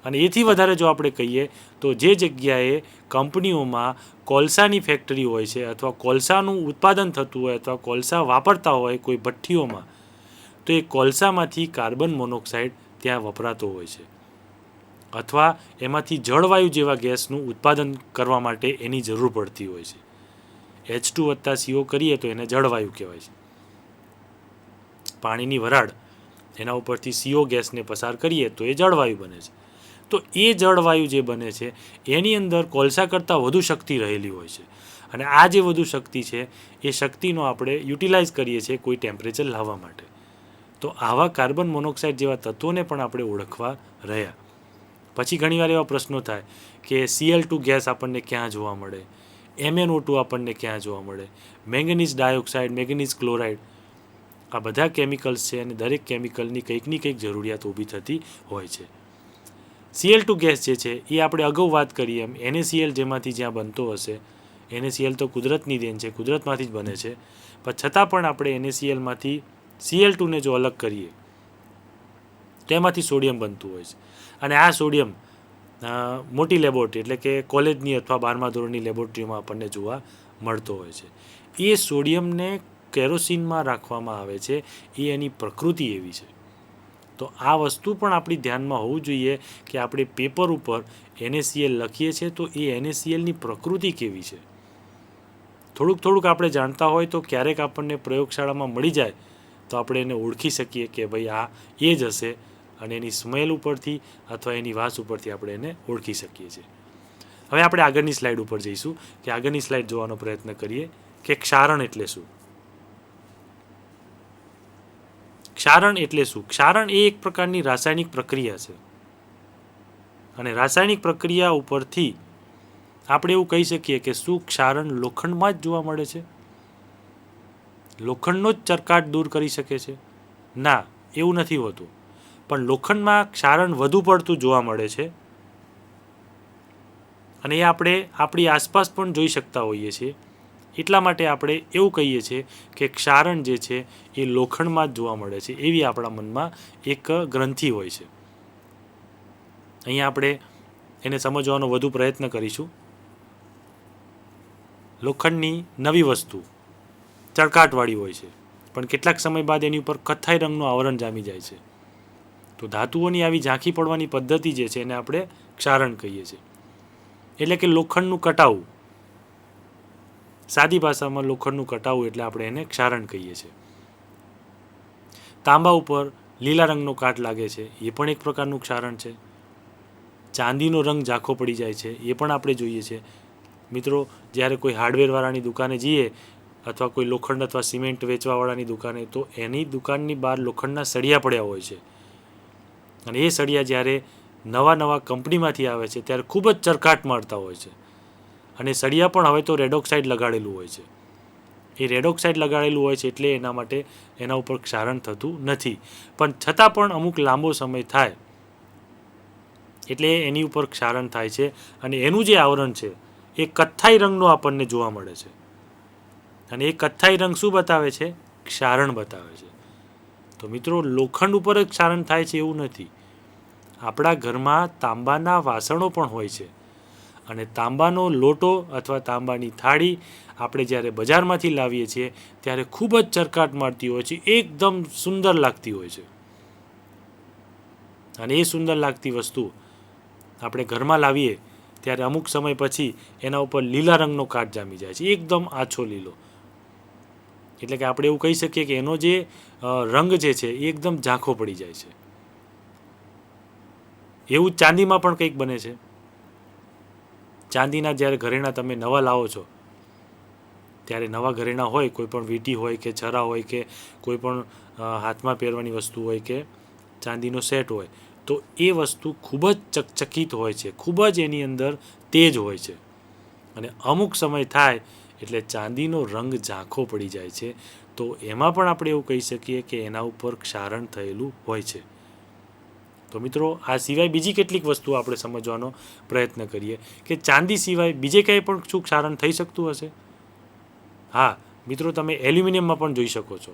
Speaker 1: અને એથી વધારે જો આપણે કહીએ તો જે જગ્યાએ કંપનીઓમાં કોલસાની ફેક્ટરી હોય છે અથવા કોલસાનું ઉત્પાદન થતું હોય અથવા કોલસા વાપરતા હોય કોઈ ભઠ્ઠીઓમાં, તો એ કોલસામાંથી કાર્બન મોનોક્સાઇડ ત્યાં વપરાતો હોય છે અથવા એમાંથી જળવાયુ જેવા ગેસનું ઉત્પાદન કરવા માટે એની જરૂર પડતી હોય છે. H2 વત્તા CO કરીએ તો એને જળવાયુ કહેવાય છે. પાણીની વરાળ એના ઉપરથી CO ગેસને પસાર કરીએ તો એ જળવાયુ બને છે. તો એ જળવાયુ જે બને છે એની અંદર કોલસા કરતાં વધુ શક્તિ રહેલી હોય છે અને આ જે વધુ શક્તિ છે એ શક્તિનો આપણે યુટિલાઇઝ કરીએ છીએ કોઈ ટેમ્પરેચર લાવવા માટે. તો આવા કાર્બન મોનોક્સાઇડ જેવા તત્વોને પણ આપણે ઓળખવા રહ્યા. પછી ઘણીવાર એવા પ્રશ્નો થાય કે Cl2 ગેસ આપણને ક્યાં જોવા મળે, MnO2 આપણને ક્યાં જોવા મળે, મેંગનીઝ ડાયોક્સાઇડ, મેંગનીઝ ક્લોરાઇડ, આ બધા કેમિકલ્સ છે અને દરેક કેમિકલની કંઈકની કંઈક જરૂરિયાત ઊભી થતી હોય છે. Cl2 ગેસ જે છે એ આપણે અગાઉ વાત કરીએ એમ NaCl જેમાંથી જ્યાં બનતો હશે, NaCl તો કુદરતની દેન છે, કુદરતમાંથી જ બને છે, પણ છતાં પણ આપણે NaClમાંથી Cl2ને જો અલગ કરીએ તો એમાંથી સોડિયમ બનતું હોય છે અને આ સોડિયમ મોટી લેબોરેટરી એટલે કે કોલેજની અથવા 12મા ધોરણની લેબોરેટરીમાં આપણને જોવા મળતો હોય છે. એ સોડિયમને કેરોસીનમાં રાખવામાં આવે છે, એ એની પ્રકૃતિ એવી છે. તો આ વસ્તુ પણ આપણી ધ્યાનમાં હોવું જોઈએ કે આપણે પેપર ઉપર NaCl લખીએ છીએ તો એ NaClની પ્રકૃતિ કેવી છે. થોડુંક આપણે જાણતા હોય તો ક્યારેક આપણને પ્રયોગશાળામાં મળી જાય તો આપણે એને ઓળખી શકીએ કે ભાઈ આ એ જ હશે અને એની સ્મેલ ઉપરથી અથવા એની વાસ ઉપરથી આપણે એને ઓળખી શકીએ છીએ. હવે આપણે આગળની સ્લાઇડ ઉપર જઈશું કે આગળની સ્લાઇડ જોવાનો પ્રયત્ન કરીએ કે ક્ષારણ એટલે શું. ક્ષારણ એટલે શું? ક્ષારણ એ એક પ્રકારની રાસાયણિક પ્રક્રિયા છે અને રાસાયણિક પ્રક્રિયા ઉપરથી આપણે એવું કહી શકીએ કે શું ક્ષારણ લોખંડમાં જ જોવા મળે છે? લોખંડનો જ ચરકાટ દૂર કરી શકે છે? ના, એવું નથી હોતું. પણ લોખંડમાં ક્ષારણ વધુ પડતું જોવા મળે છે અને એ આપણે આપણી આસપાસ પણ જોઈ શકતા હોઈએ છીએ. એટલા માટે આપણે એવું કહીએ છીએ કે ક્ષારણ જે છે એ લોખંડમાં જ જોવા મળે છે, એવી આપણા મનમાં એક ગ્રંથિ હોય છે. અહીંયા આપણે એને સમજવાનો વધુ પ્રયત્ન કરીશું. લોખંડની નવી વસ્તુ ચળકાટવાળી હોય છે પણ કેટલાક સમય બાદ એની ઉપર કથ્થાઈ રંગનું આવરણ જામી જાય છે. તો ધાતુઓની આવી ઝાંખી પડવાની પદ્ધતિ જે છે એને આપણે ક્ષારણ કહીએ છીએ. એટલે કે લોખંડનું કટાવું, સાદી ભાષામાં લોખંડનું કટાવું એટલે આપણે એને ક્ષારણ કહીએ છીએ. તાંબા ઉપર લીલા રંગનો કાટ લાગે છે, એ પણ એક પ્રકારનું ક્ષારણ છે. ચાંદીનો રંગ ઝાંખો પડી જાય છે, એ પણ આપણે જોઈએ છીએ. મિત્રો, જ્યારે કોઈ હાર્ડવેરવાળાની દુકાને જઈએ અથવા કોઈ લોખંડ અથવા સિમેન્ટ વેચવાવાળાની દુકાને, તો એની દુકાનની બહાર લોખંડના સળિયા પડ્યા હોય છે અને એ સળિયા જ્યારે નવા કંપનીમાંથી આવે છે ત્યારે ખૂબ જ ચરકાટ મારતા હોય છે અને સળિયા પણ હવે તો રેડોક્સાઇડ લગાડેલું હોય છે. એ રેડોક્સાઇડ લગાડેલું હોય છે એટલે એના માટે એના ઉપર ક્ષારણ થતું નથી, પણ છતાં પણ અમુક લાંબો સમય થાય એટલે એની ઉપર ક્ષારણ થાય છે અને એનું જે આવરણ છે એ કથ્થાઈ રંગનો આપણને જોવા મળે છે અને એ કથ્થાઈ રંગ શું બતાવે છે? ક્ષારણ બતાવે છે. તો મિત્રો, લોખંડ ઉપર જ ક્ષારણ થાય છે એવું નથી. આપણા ઘરમાં તાંબાના વાસણો પણ હોય છે અને તાંબાનો લોટો અથવા તાંબાની થાળી આપણે જ્યારે બજારમાંથી લાવીએ છીએ ત્યારે ખૂબ જ ચરકાટ મારતી હોય છે, એકદમ સુંદર લાગતી હોય છે અને એ સુંદર લાગતી વસ્તુ આપણે ઘરમાં લાવીએ ત્યારે અમુક સમય પછી એના ઉપર લીલા રંગનો કાટ જામી જાય છે, એકદમ આછો લીલો. એટલે કે આપણે એવું કહી શકીએ કે એનો જે રંગ જે છે એ એકદમ ઝાંખો પડી જાય છે. એવું ચાંદીમાં પણ કંઈક બને છે. ચાંદીના જ્યારે ઘરેણાં તમે નવા લાવો છો ત્યારે નવા ઘરેણાં હોય, કોઈ પણ વીંટી હોય કે છરા હોય કે કોઈ પણ હાથમાં પહેરવાની વસ્તુ હોય કે ચાંદીનો સેટ હોય, તો એ વસ્તુ ખૂબ જ ચકચકિત હોય છે, ખૂબ જ એની અંદર તેજ હોય છે અને અમુક સમય થાય એટલે ચાંદીનો રંગ ઝાંખો પડી જાય છે. તો એમાં પણ આપણે એવું કહી શકીએ કે એના ઉપર ક્ષારણ થયેલું હોય છે. તો મિત્રો, આ સિવાય બીજી કેટલીક વસ્તુઓ આપણે સમજવાનો પ્રયત્ન કરીએ કે ચાંદી સિવાય બીજે ક્યાંય પણ શું ક્ષારણ થઈ શકતું હશે? હા મિત્રો, તમે એલ્યુમિનિયમમાં પણ જોઈ શકો છો.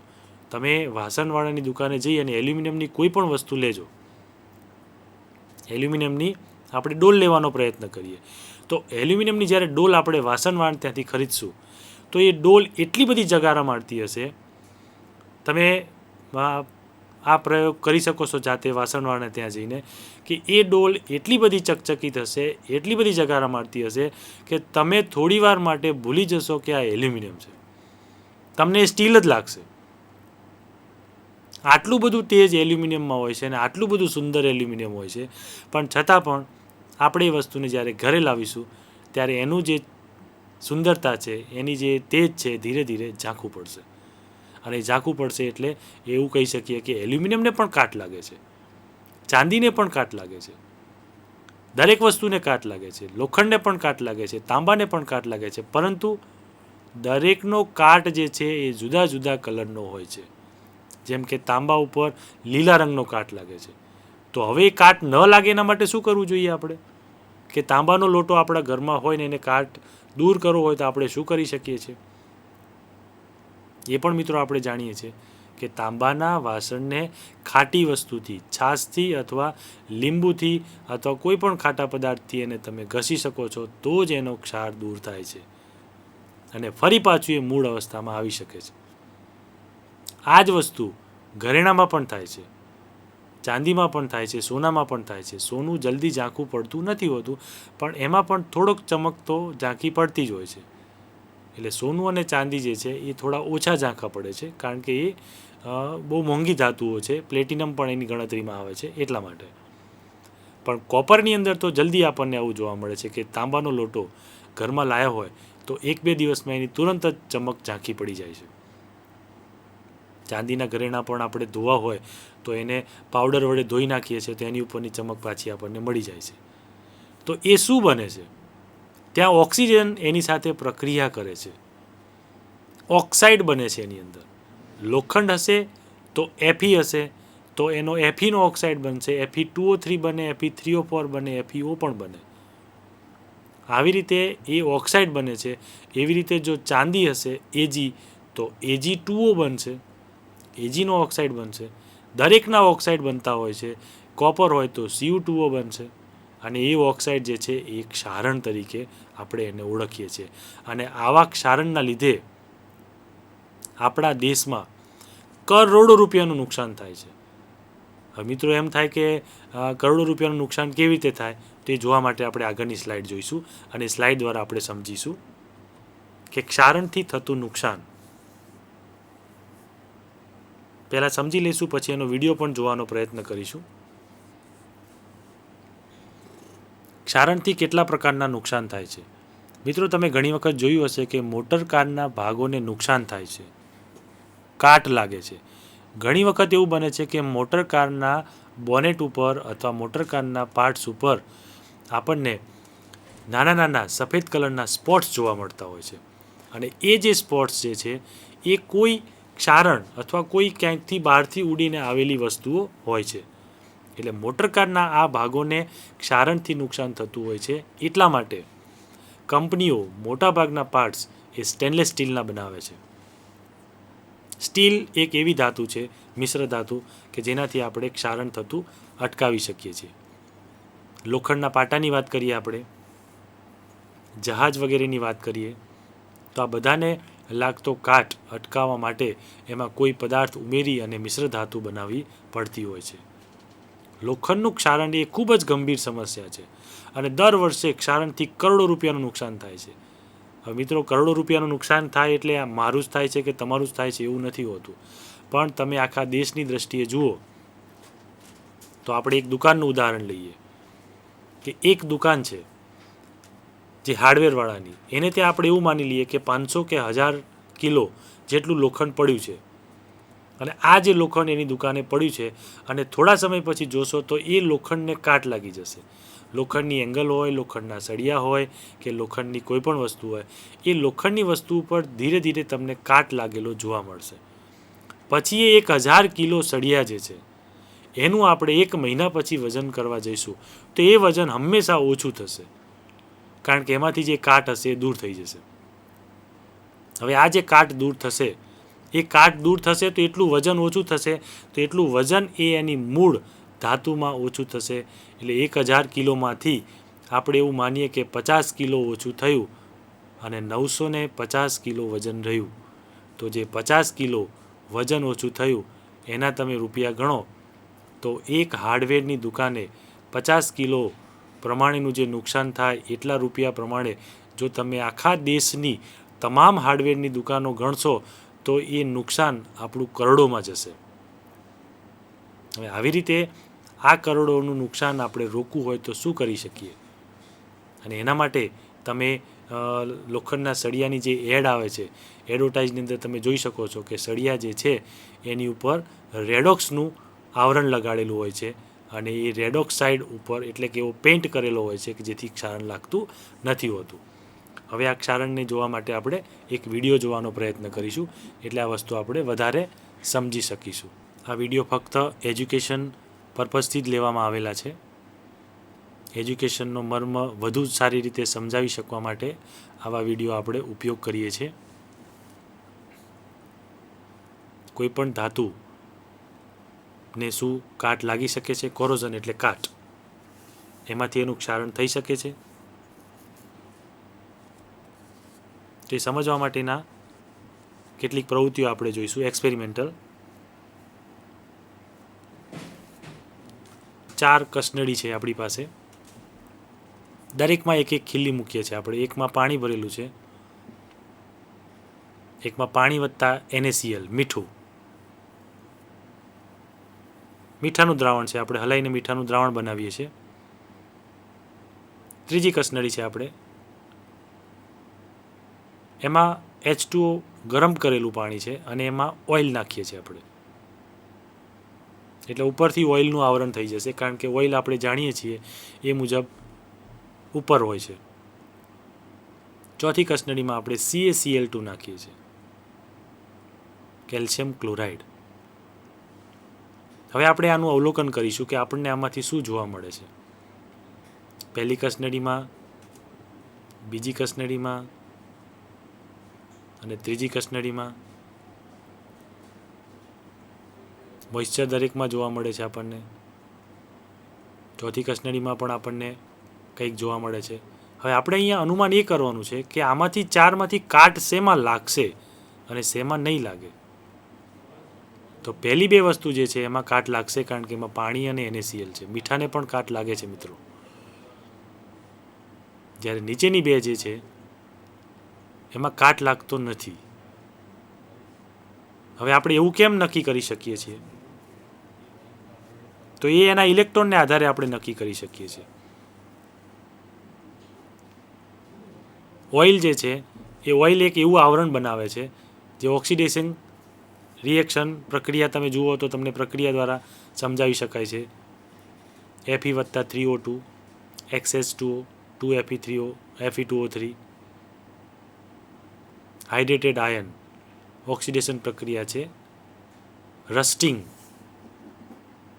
Speaker 1: તમે વાસણવાળાની દુકાને જઈ અને એલ્યુમિનિયમની કોઈ પણ વસ્તુ લેજો, એલ્યુમિનિયમની આપણે ડોલ લેવાનો પ્રયત્ન કરીએ તો એલ્યુમિનિયમની જ્યારે ડોલ આપણે વાસણવાળા ત્યાંથી ખરીદશું તો એ ડોલ એટલી બધી જગારા મારતી હશે, તમે આ પ્રયોગ કરી શકો છો જાતે વાસણવાળાને ત્યાં જઈને, કે એ ડોલ એટલી બધી ચકચકિત હશે, એટલી બધી જગારા મારતી હશે કે તમે થોડી વાર માટે ભૂલી જશો કે આ એલ્યુમિનિયમ છે, તમને સ્ટીલ જ લાગશે. આટલું બધું તેજ એલ્યુમિનિયમમાં હોય છે અને આટલું બધું સુંદર એલ્યુમિનિયમ હોય છે, પણ છતાં પણ આપણે એ વસ્તુને જ્યારે ઘરે લાવીશું ત્યારે એનું જે સુંદરતા છે, એની જે તેજ છે, ધીરે ધીરે ઝાંખું પડશે. અને ઝાંખું પડશે એટલે એવું કહી શકીએ કે એલ્યુમિનિયમને પણ કાટ લાગે છે, ચાંદીને પણ કાટ લાગે છે, દરેક વસ્તુને કાટ લાગે છે, લોખંડને પણ કાટ લાગે છે, તાંબાને પણ કાટ લાગે છે, પરંતુ દરેકનો કાટ જે છે એ જુદા જુદા કલરનો હોય છે. જેમ કે તાંબા ઉપર લીલા રંગનો કાટ લાગે છે, તો હવે એ કાટ ન લાગે એના માટે શું કરવું જોઈએ આપણે? કે તાંબાનો લોટો આપણા ઘરમાં હોય ને એને કાટ દૂર કરવો હોય તો આપણે શું કરી શકીએ છીએ? એ પણ મિત્રો આપણે જાણીએ છીએ કે તાંબાના વાસણને ખાટી વસ્તુથી, છાશથી અથવા લીંબુથી અથવા કોઈ પણ ખાટા પદાર્થથી એને તમે ઘસી શકો છો, તો જ એનો ક્ષાર દૂર થાય છે અને ફરી પાછું એ મૂળ અવસ્થામાં આવી શકે છે. આ જ વસ્તુ ઘરેણામાં પણ થાય છે, ચાંદીમાં પણ થાય છે, સોનામાં પણ થાય છે. સોનું જલ્દી ઝાંખું પડતું નથી હોતું, પણ એમાં પણ થોડોક ચમક તો ઝાંખી પડતી જ હોય છે. એટલે સોનું અને ચાંદી જે છે એ થોડા ઓછા ઝાંખા પડે છે, કારણ કે એ બહુ મોંઘી ધાતુઓ છે, પ્લેટિનમ પણ એની ગણતરીમાં આવે છે એટલા માટે. પણ કોપરની અંદર તો જલ્દી આપણને આવું જોવા મળે છે કે તાંબાનો લોટો ઘરમાં લાવ્યો હોય તો 1-2 દિવસમાં એની તુરંત જ ચમક ઝાંખી પડી જાય છે. ચાંદીના ઘરેણાં પણ આપણે ધોવા હોય તો એને પાવડર વડે ધોઈ નાખીએ છીએ તો એની ઉપરની ચમક પાછી આપણને મળી જાય છે. તો એ શું બને છે? ત્યાં ઓક્સિજન એની સાથે પ્રક્રિયા કરે છે, ઓક્સાઇડ બને છે એની અંદર. લોખંડ હશે તો Fe હશે, તો એનો Feનો ઓક્સાઇડ બનશે, Fe2O3 બને, Fe3O4 બને, FeO પણ બને. આવી રીતે એ ઓક્સાઇડ બને છે. એવી રીતે જો ચાંદી હશે Ag તો Ag2O બનશે, Agનો ઓક્સાઇડ બનશે. દરેકના ઓક્સાઇડ બનતા હોય છે. કોપર હોય તો Cu2O બનશે અને એ ઓક્સાઇડ જે છે એ ક્ષારણ તરીકે આપણે એને ઓળખીએ છીએ. અને આવા ક્ષારણના લીધે આપણા દેશમાં કરોડો રૂપિયાનું નુકસાન થાય છે. હવે મિત્રો એમ થાય કે કરોડો રૂપિયાનું નુકસાન કેવી રીતે થાય, તે જોવા માટે આપણે આગળની સ્લાઇડ જોઈશું અને સ્લાઇડ દ્વારા આપણે સમજીશું કે ક્ષારણથી થતું નુકસાન. પહેલાં સમજી લઈશું, પછી એનો વિડીયો પણ જોવાનો પ્રયત્ન કરીશું. ક્ષારણથી કેટલા પ્રકારના નુકસાન થાય છે? મિત્રો તમે ઘણી વખત જોયું હશે કે મોટર કારના ભાગોને નુકસાન થાય છે, કાટ લાગે છે. ઘણી વખત એવું બને છે કે મોટર કારના બોનેટ ઉપર અથવા મોટર કારના પાર્ટ્સ ઉપર આપણને નાના નાના સફેદ કલરના સ્પોટ્સ જોવા મળતા હોય છે. અને એ જે સ્પોટ્સ જે છે એ કોઈ ક્ષારણ અથવા કોઈ ક્યાંકથી બહારથી ઉડીને આવેલી વસ્તુઓ હોય છે. એટલે મોટરકારના આ ભાગોને ક્ષારણથી નુકસાન થતું હોય છે. એટલા માટે કંપનીઓ મોટાભાગના પાર્ટ્સ એ સ્ટેનલેસ સ્ટીલના બનાવે છે. સ્ટીલ એક એવી ધાતુ છે, મિશ્ર ધાતુ, કે જેનાથી આપણે ક્ષારણ થતું અટકાવી શકીએ છીએ. લોખંડના પાટાની વાત કરીએ, આપણે જહાજ વગેરેની વાત કરીએ, તો આ બધાને લાગતો કાટ અટકાવવા માટે એમાં કોઈ પદાર્થ ઉમેરી અને મિશ્ર ધાતુ બનાવવી પડતી હોય છે. લોખંડનું ક્ષારણ એ ખૂબ જ ગંભીર સમસ્યા છે અને દર વર્ષે ક્ષારણથી કરોડો રૂપિયાનું નુકસાન થાય છે. હવે મિત્રો, કરોડો રૂપિયાનું નુકસાન થાય એટલે આ મારું જ થાય છે કે તમારું જ થાય છે એવું નથી હોતું. પણ તમે આખા દેશની દ્રષ્ટિએ જુઓ તો આપણે એક દુકાનનું ઉદાહરણ લઈએ કે એક દુકાન છે જે હાર્ડવેરવાળાની, એને ત્યાં આપણે એવું માની લઈએ કે 500 કે 1000 કિલો જેટલું લોખંડ પડ્યું છે અને આ જે લોખંડ એની દુકાને પડ્યું છે અને થોડા સમય પછી જોશો તો એ લોખંડને કાટ લાગી જશે. લોખંડની એંગલ હોય, લોખંડના સળિયા હોય કે લોખંડની કોઈ પણ વસ્તુ હોય, એ લોખંડની વસ્તુ ઉપર ધીરે ધીરે તમને કાટ લાગેલો જોવા મળશે. પછી એ 1000 કિલો સળિયા જે છે એનું આપણે 1 મહિના પછી વજન કરવા જઈશું તો એ વજન હંમેશા ઓછું થશે, કારણ કે એમાંથી જે કાટ હશે એ દૂર થઈ જશે. હવે આ જે કાટ દૂર થશે, એ કાટ દૂર થશે તો એટલું વજન ઓછું થશે, તો એટલું વજન એ એની મૂળ ધાતુમાં ઓછું થશે. એટલે 1000 કિલોમાંથી આપણે એવું માનીએ કે 50 કિલો ઓછું થયું અને 950 કિલો વજન રહ્યું. તો જે 50 કિલો વજન ઓછું થયું એના તમે રૂપિયા ગણો તો એક હાર્ડવેરની દુકાને 50 કિલો પ્રમાણેનું જે નુકસાન થાય એટલા રૂપિયા પ્રમાણે જો તમે આખા દેશની તમામ હાર્ડવેરની દુકાનો ગણશો તો એ નુકસાન આપણું કરોડોમાં જશે. હવે આવી રીતે આ કરોડોનું નુકસાન આપણે રોકવું હોય તો શું કરી શકીએ? અને એના માટે તમે લોખંડના સળિયાની જે એડ આવે છે, એડવર્ટાઇઝની અંદર તમે જોઈ શકો છો કે સળિયા જે છે એની ઉપર રેડોક્સનું આવરણ લગાડેલું હોય છે અને એ રેડોક્સ સાઇડ ઉપર એટલે કે એવો પેઇન્ટ કરેલો હોય છે કે જેથી ક્ષારણ લાગતું નથી હોતું. હવે આ ક્ષારણને જોવા માટે આપણે એક વિડીયો જોવાનો પ્રયત્ન કરીશું એટલે આ વસ્તુ આપણે વધારે સમજી શકીશું. આ વિડીયો ફક્ત એજ્યુકેશન પર્પઝથી જ લેવામાં આવેલા છે. એજ્યુકેશનનો મર્મ વધુ સારી રીતે સમજાવી શકવા માટે આવા વિડીયો આપણે ઉપયોગ કરીએ છીએ. કોઈપણ ધાતુ ને શું કાટ લાગી શકે છે? કોરોઝન એટલે કાટ, એમાંથી એનું ક્ષારણ થઈ શકે છે. તે સમજવા માટેના કેટલીક પ્રવૃત્તિઓ આપણે જોઈશું. એક્સપેરિમેન્ટલ. 4 કસનળી છે આપણી પાસે, દરેકમાં એક એક ખીલી મૂકીએ છીએ આપણે. એકમાં પાણી ભરેલું છે, એકમાં પાણી વત્તા NaCl મીઠું, મીઠાનું દ્રાવણ છે, આપણે હલાઈને મીઠાનું દ્રાવણ બનાવીએ છીએ. ત્રીજી કસનળી છે આપણે, એમાં H2O ગરમ કરેલું પાણી છે અને એમાં ઓઇલ નાખીએ છીએ આપણે. એટલે ઉપરથી ઓઇલનું આવરણ થઈ જશે કારણ કે ઓઇલ આપણે જાણીએ છીએ એ મુજબ ઉપર હોય છે. ચોથી કસનળીમાં આપણે CaCl2 નાખીએ છીએ, કેલ્શિયમ ક્લોરાઇડ. હવે આપણે આનું અવલોકન કરીશું કે આપણને આમાંથી શું જોવા મળે છે. પહેલી કસનળીમાં, બીજી કસનળીમાં અને ત્રીજી કસનળીમાં મોઇશ્ચર દરેકમાં જોવા મળે છે આપણને. ચોથી કસનળીમાં પણ આપણને કંઈક જોવા મળે છે. હવે આપણે અહીંયા અનુમાન એ કરવાનું છે કે આમાંથી 4માંથી કાટ શેમાં લાગશે અને શેમાં નહીં લાગે. તો પહેલી 2 વસ્તુ જે છે એમાં કાટ લાગશે કારણ કે એમાં પાણી અને NaCl છે. મીઠાને પણ કાટ લાગે છે મિત્રો. જ્યારે નીચેની 2 જે છે એમાં કાટ લાગતો નથી. હવે આપણે એવું કેમ નક્કી કરી શકીએ છીએ? તો એ એના ઇલેક્ટ્રોનને આધારે આપણે નક્કી કરી શકીએ છીએ. ઓઇલ જે છે એ ઓઇલ એક એવું આવરણ બનાવે છે જે ઓક્સિડેશન રિએક્શન પ્રક્રિયા તમે જુઓ તો તમને પ્રક્રિયા દ્વારા સમજાવી શકાય છે. Fe+3O2 XH2O 2Fe3O Fe2O3 hydrated ion oxidation પ્રક્રિયા છે. રસ્ટિંગ,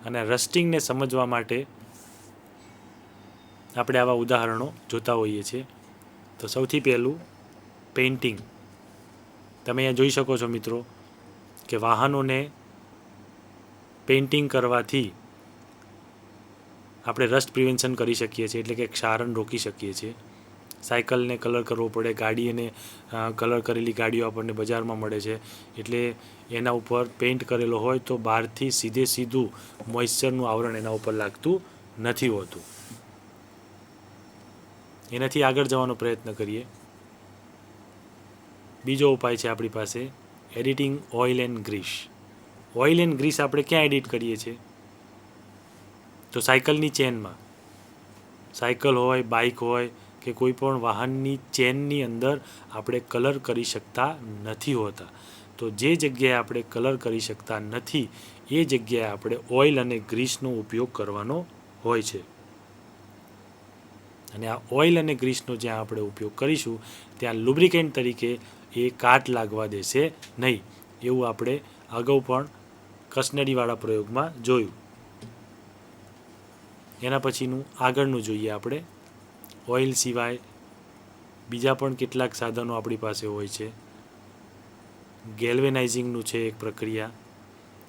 Speaker 1: અને રસ્ટિંગને સમજવા માટે આપણે આવા ઉદાહરણો જોતા હોઈએ છીએ. તો સૌથી પહેલું પેઇન્ટિંગ. તમે અહીંયા જોઈ શકો છો મિત્રો કે વાહનોને પેઇન્ટિંગ કરવાથી આપણે રસ્ટ પ્રિવેન્શન કરી શકીએ છીએ, એટલે કે ક્ષારણ રોકી શકીએ છીએ. સાયકલને કલર કરવો પડે, ગાડીને કલર કરેલી ગાડીઓ આપણને બજારમાં મળે છે, એટલે એના ઉપર પેઇન્ટ કરેલો હોય તો બહારથી સીધું મોઇશ્ચરનું આવરણ એના ઉપર લાગતું નથી હોતું. એનાથી આગળ જવાનો પ્રયત્ન કરીએ. બીજો ઉપાય છે આપણી પાસે editing oil and grease. Oil and grease આપણે ક્યાં એડિટ કરીએ છીએ? તો સાયકલની ચેનમાં. સાયકલ હોય, બાઇક હોય કે કોઈ પણ વાહનની ચેનની અંદર આપણે કલર કરી શકતા નથી હોતા. તો જે જગ્યાએ આપણે કલર કરી શકતા નથી એ જગ્યાએ આપણે ઓઇલ અને ગ્રીસનો ઉપયોગ કરવાનો હોય છે. અને આ ઓઇલ અને ગ્રીસનો જ્યાં આપણે ઉપયોગ કરીશું ત્યાં લુબ્રિકેન્ટ તરીકે એ કાટ લાગવા દેશે નહીં. એવું આપણે અગાઉ પણ કસનળીવાળા પ્રયોગમાં જોયું. એના પછીનું આગળનું જોઈએ આપણે. ઓઇલ સિવાય બીજા પણ કેટલાક સાધનો આપણી પાસે હોય છે. ગેલ્વેનાઇઝિંગનું છે એક પ્રક્રિયા,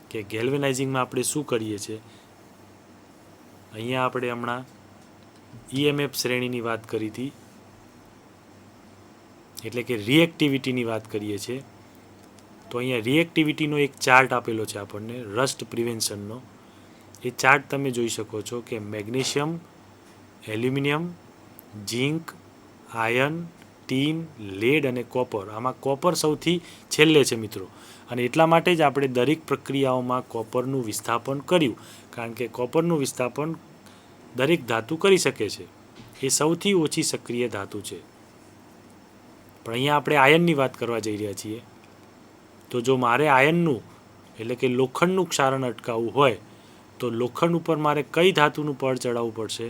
Speaker 1: કે ગેલ્વેનાઇઝિંગમાં આપણે શું કરીએ છીએ અહીંયા આપણે હમણાં EMF શ્રેણીની વાત કરી હતી, એટલે કે રિએક્ટિવિટીની વાત કરીએ છીએ. તો અહીંયા રિએક્ટિવિટીનો એક ચાર્ટ આપેલો છે આપણને રસ્ટ પ્રિવેન્શનનો. એ ચાર્ટ તમે જોઈ શકો છો કે મેગ્નેશિયમ, એલ્યુમિનિયમ, ઝીંક, આયર્ન, ટીન, લેડ અને કોપર. આમાં કોપર સૌથી છેલ્લે છે મિત્રો, અને એટલા માટે જ આપણે દરેક પ્રક્રિયાઓમાં કોપરનું વિસ્થાપન કર્યું, કારણ કે કોપરનું વિસ્થાપન દરેક ધાતુ કરી શકે છે. એ સૌથી ઓછી સક્રિય ધાતુ છે. પણ અહીંયા આપણે આયર્નની વાત કરવા જઈ રહ્યા છીએ. તો જો મારે આયર્નનું એટલે કે લોખંડનું ક્ષારણ અટકાવવું હોય તો લોખંડ ઉપર મારે કઈ ધાતુનું પડ ચડાવવું પડશે?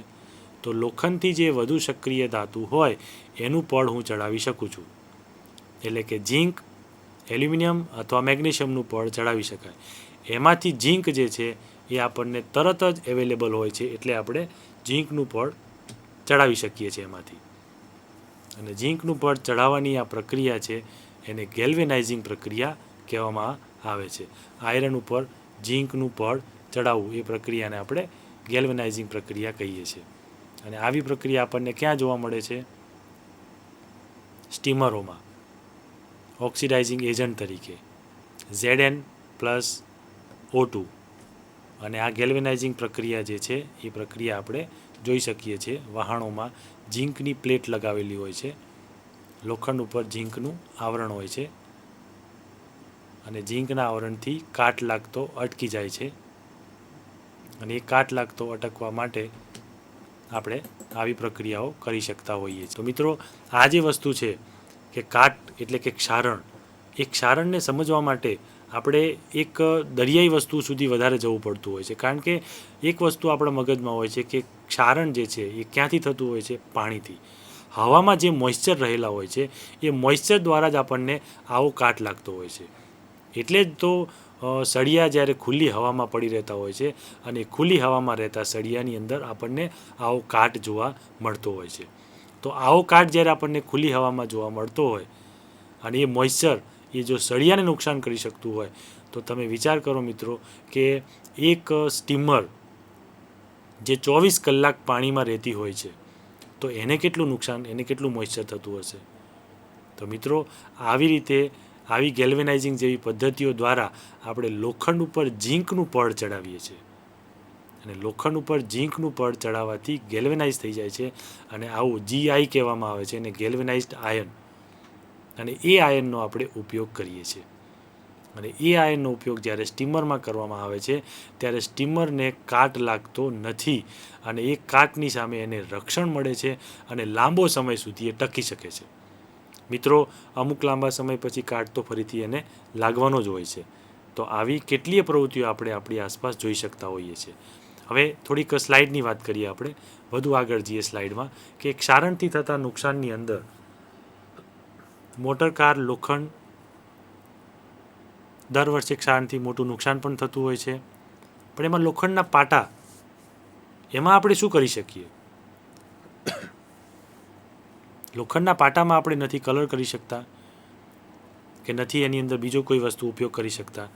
Speaker 1: તો લોખંડથી જે વધુ સક્રિય ધાતુ હોય એનું પડ હું ચડાવી શકું છું. એટલે કે ઝીંક, એલ્યુમિનિયમ અથવા મેગ્નેશિયમનું પડ ચડાવી શકાય. એમાંથી ઝીંક જે છે એ આપણને તરત જ અવેલેબલ હોય છે, એટલે આપણે ઝીંકનું પડ ચડાવી શકીએ છીએ એમાંથી. અને ઝીંકનું પડ ચડાવવાની આ પ્રક્રિયા છે એને ગેલ્વેનાઇઝિંગ પ્રક્રિયા કહેવામાં આવે છે. આયરન ઉપર ઝીંકનું પડ ચડાવવું એ પ્રક્રિયાને આપણે ગેલ્વેનાઇઝિંગ પ્રક્રિયા કહીએ છીએ. અને આવી પ્રક્રિયા આપણને ક્યાં જોવા મળે છે? સ્ટીમરોમાં ઓક્સિડાઇઝિંગ એજન્ટ તરીકે Zn+O2. અને આ ગેલ્વેનાઇઝિંગ પ્રક્રિયા જે છે એ પ્રક્રિયા આપણે જોઈ શકીએ છીએ. વહાણોમાં ઝીંકની પ્લેટ લગાવેલી હોય છે, લોખંડ ઉપર ઝીંકનું આવરણ હોય છે, અને ઝીંકના આવરણથી કાટ લાગતો અટકી જાય છે. અને એ કાટ લાગતો અટકવા માટે આપણે આવી પ્રક્રિયાઓ કરી શકતા હોઈએ છીએ. તો મિત્રો, આ જે વસ્તુ છે કે કાટ એટલે કે ક્ષારણ, એ ક્ષારણને સમજવા માટે આપણે એક દરિયાઈ વસ્તુ સુધી વધારે જવું પડતું હોય છે. કારણ કે એક વસ્તુ આપણા મગજમાં હોય છે કે ક્ષારણ જે છે એ ક્યાંથી થતું હોય છે? પાણીથી. હવામાં જે મોઇશ્ચર રહેલા હોય છે એ મોઇશ્ચર દ્વારા જ આપણને આવો કાટ લાગતો હોય છે. એટલે જ તો સળિયા જ્યારે ખુલ્લી હવામાં પડી રહેતા હોય છે અને ખુલ્લી હવામાં રહેતા સળિયાની અંદર આપણને આવો કાટ જોવા મળતો હોય છે. તો આવો કાટ જ્યારે આપણને ખુલ્લી હવામાં જોવા મળતો હોય અને એ મોઇશ્ચર એ જો સળિયાને નુકસાન કરી શકતું હોય તો તમે વિચાર કરો મિત્રો કે એક સ્ટીમર જે 24 કલાક પાણીમાં રહેતી હોય છે તો એને કેટલું નુકસાન, એને કેટલું મોઇશ્ચર થતું હશે? તો મિત્રો, આવી રીતે આવી ગેલ્વેનાઇઝિંગ જેવી પદ્ધતિઓ દ્વારા આપણે લોખંડ ઉપર ઝીંકનું પડ ચડાવીએ છીએ. અને લોખંડ ઉપર ઝીંકનું પડ ચડાવવાથી ગેલ્વેનાઇઝ થઈ જાય છે, અને આવું GI કહેવામાં આવે છે, એને ગેલ્વેનાઇઝ્ડ આયર્ન. અને એ આયર્નનો આપણે ઉપયોગ કરીએ છીએ. અને એ આયર્નનો ઉપયોગ જ્યારે સ્ટીમરમાં કરવામાં આવે છે ત્યારે સ્ટીમરને કાટ લાગતો નથી, અને એ કાટની સામે એને રક્ષણ મળે છે અને લાંબો સમય સુધી એ ટકી શકે છે. મિત્રો, અમુક લાંબા સમય પછી કાટ તો ફરીથી એને લાગવાનો જ હોય છે. તો આવી કેટલીય પ્રવૃત્તિઓ આપણે આપણી આસપાસ જોઈ શકતા હોઈએ છીએ. હવે થોડીક સ્લાઇડની વાત કરીએ આપણે, વધુ આગળ જઈએ સ્લાઇડમાં, કે ક્ષારણથી થતા નુકસાનની અંદર મોટરકાર, લોખંડ, દર વર્ષે ક્ષારણથી મોટું નુકસાન પણ થતું હોય છે. પણ એમાં લોખંડના પાટા, એમાં આપણે શું કરી શકીએ? લોખંડના પાટામાં આપણે નથી કલર કરી શકતા કે નથી એની અંદર બીજો કોઈ વસ્તુ ઉપયોગ કરી શકતા.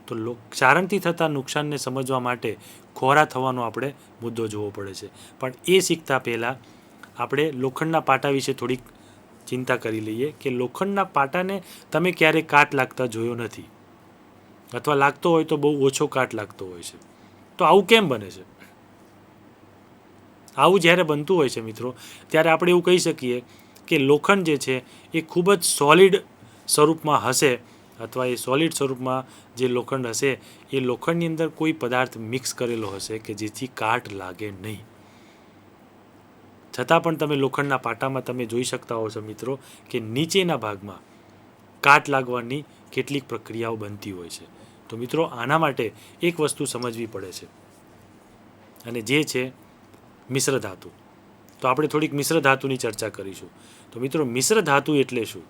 Speaker 1: તો ક્ષારણથી થતા નુકસાનને સમજવા માટે ખોરા થવાનો આપણે મુદ્દો જોવો પડે છે. પણ એ શીખતા પહેલાં આપણે લોખંડના પાટા વિશે થોડીક ચિંતા કરી લઈએ કે લોખંડના પાટાને તમે ક્યારેય કાટ લાગતા જોયો નથી, અથવા લાગતો હોય તો બહુ ઓછો કાટ લાગતો હોય છે. તો આવું કેમ બને છે? આવું જ્યારે બનતું હોય છે મિત્રો, ત્યારે આપણે એવું કહી શકીએ કે લોખંડ જે છે એ ખૂબ જ સોલિડ સ્વરૂપમાં હશે, અથવા એ સોલિડ સ્વરૂપમાં જે લોખંડ હશે એ લોખંડની અંદર કોઈ પદાર્થ મિક્સ કરેલો હશે કે જેથી કાટ લાગે નહીં. છતાં પણ તમે લોખંડના પાટામાં તમે જોઈ શકતા હો છો મિત્રો કે નીચેના ભાગમાં કાટ લાગવાની કેટલીક પ્રક્રિયાઓ બનતી હોય છે. તો મિત્રો, આના માટે એક વસ્તુ સમજવી પડે છે, અને જે છે મિશ્ર ધાતુ. તો આપણે થોડીક મિશ્ર ધાતુની ચર્ચા કરીશું. તો મિત્રો, મિશ્ર ધાતુ એટલે શું?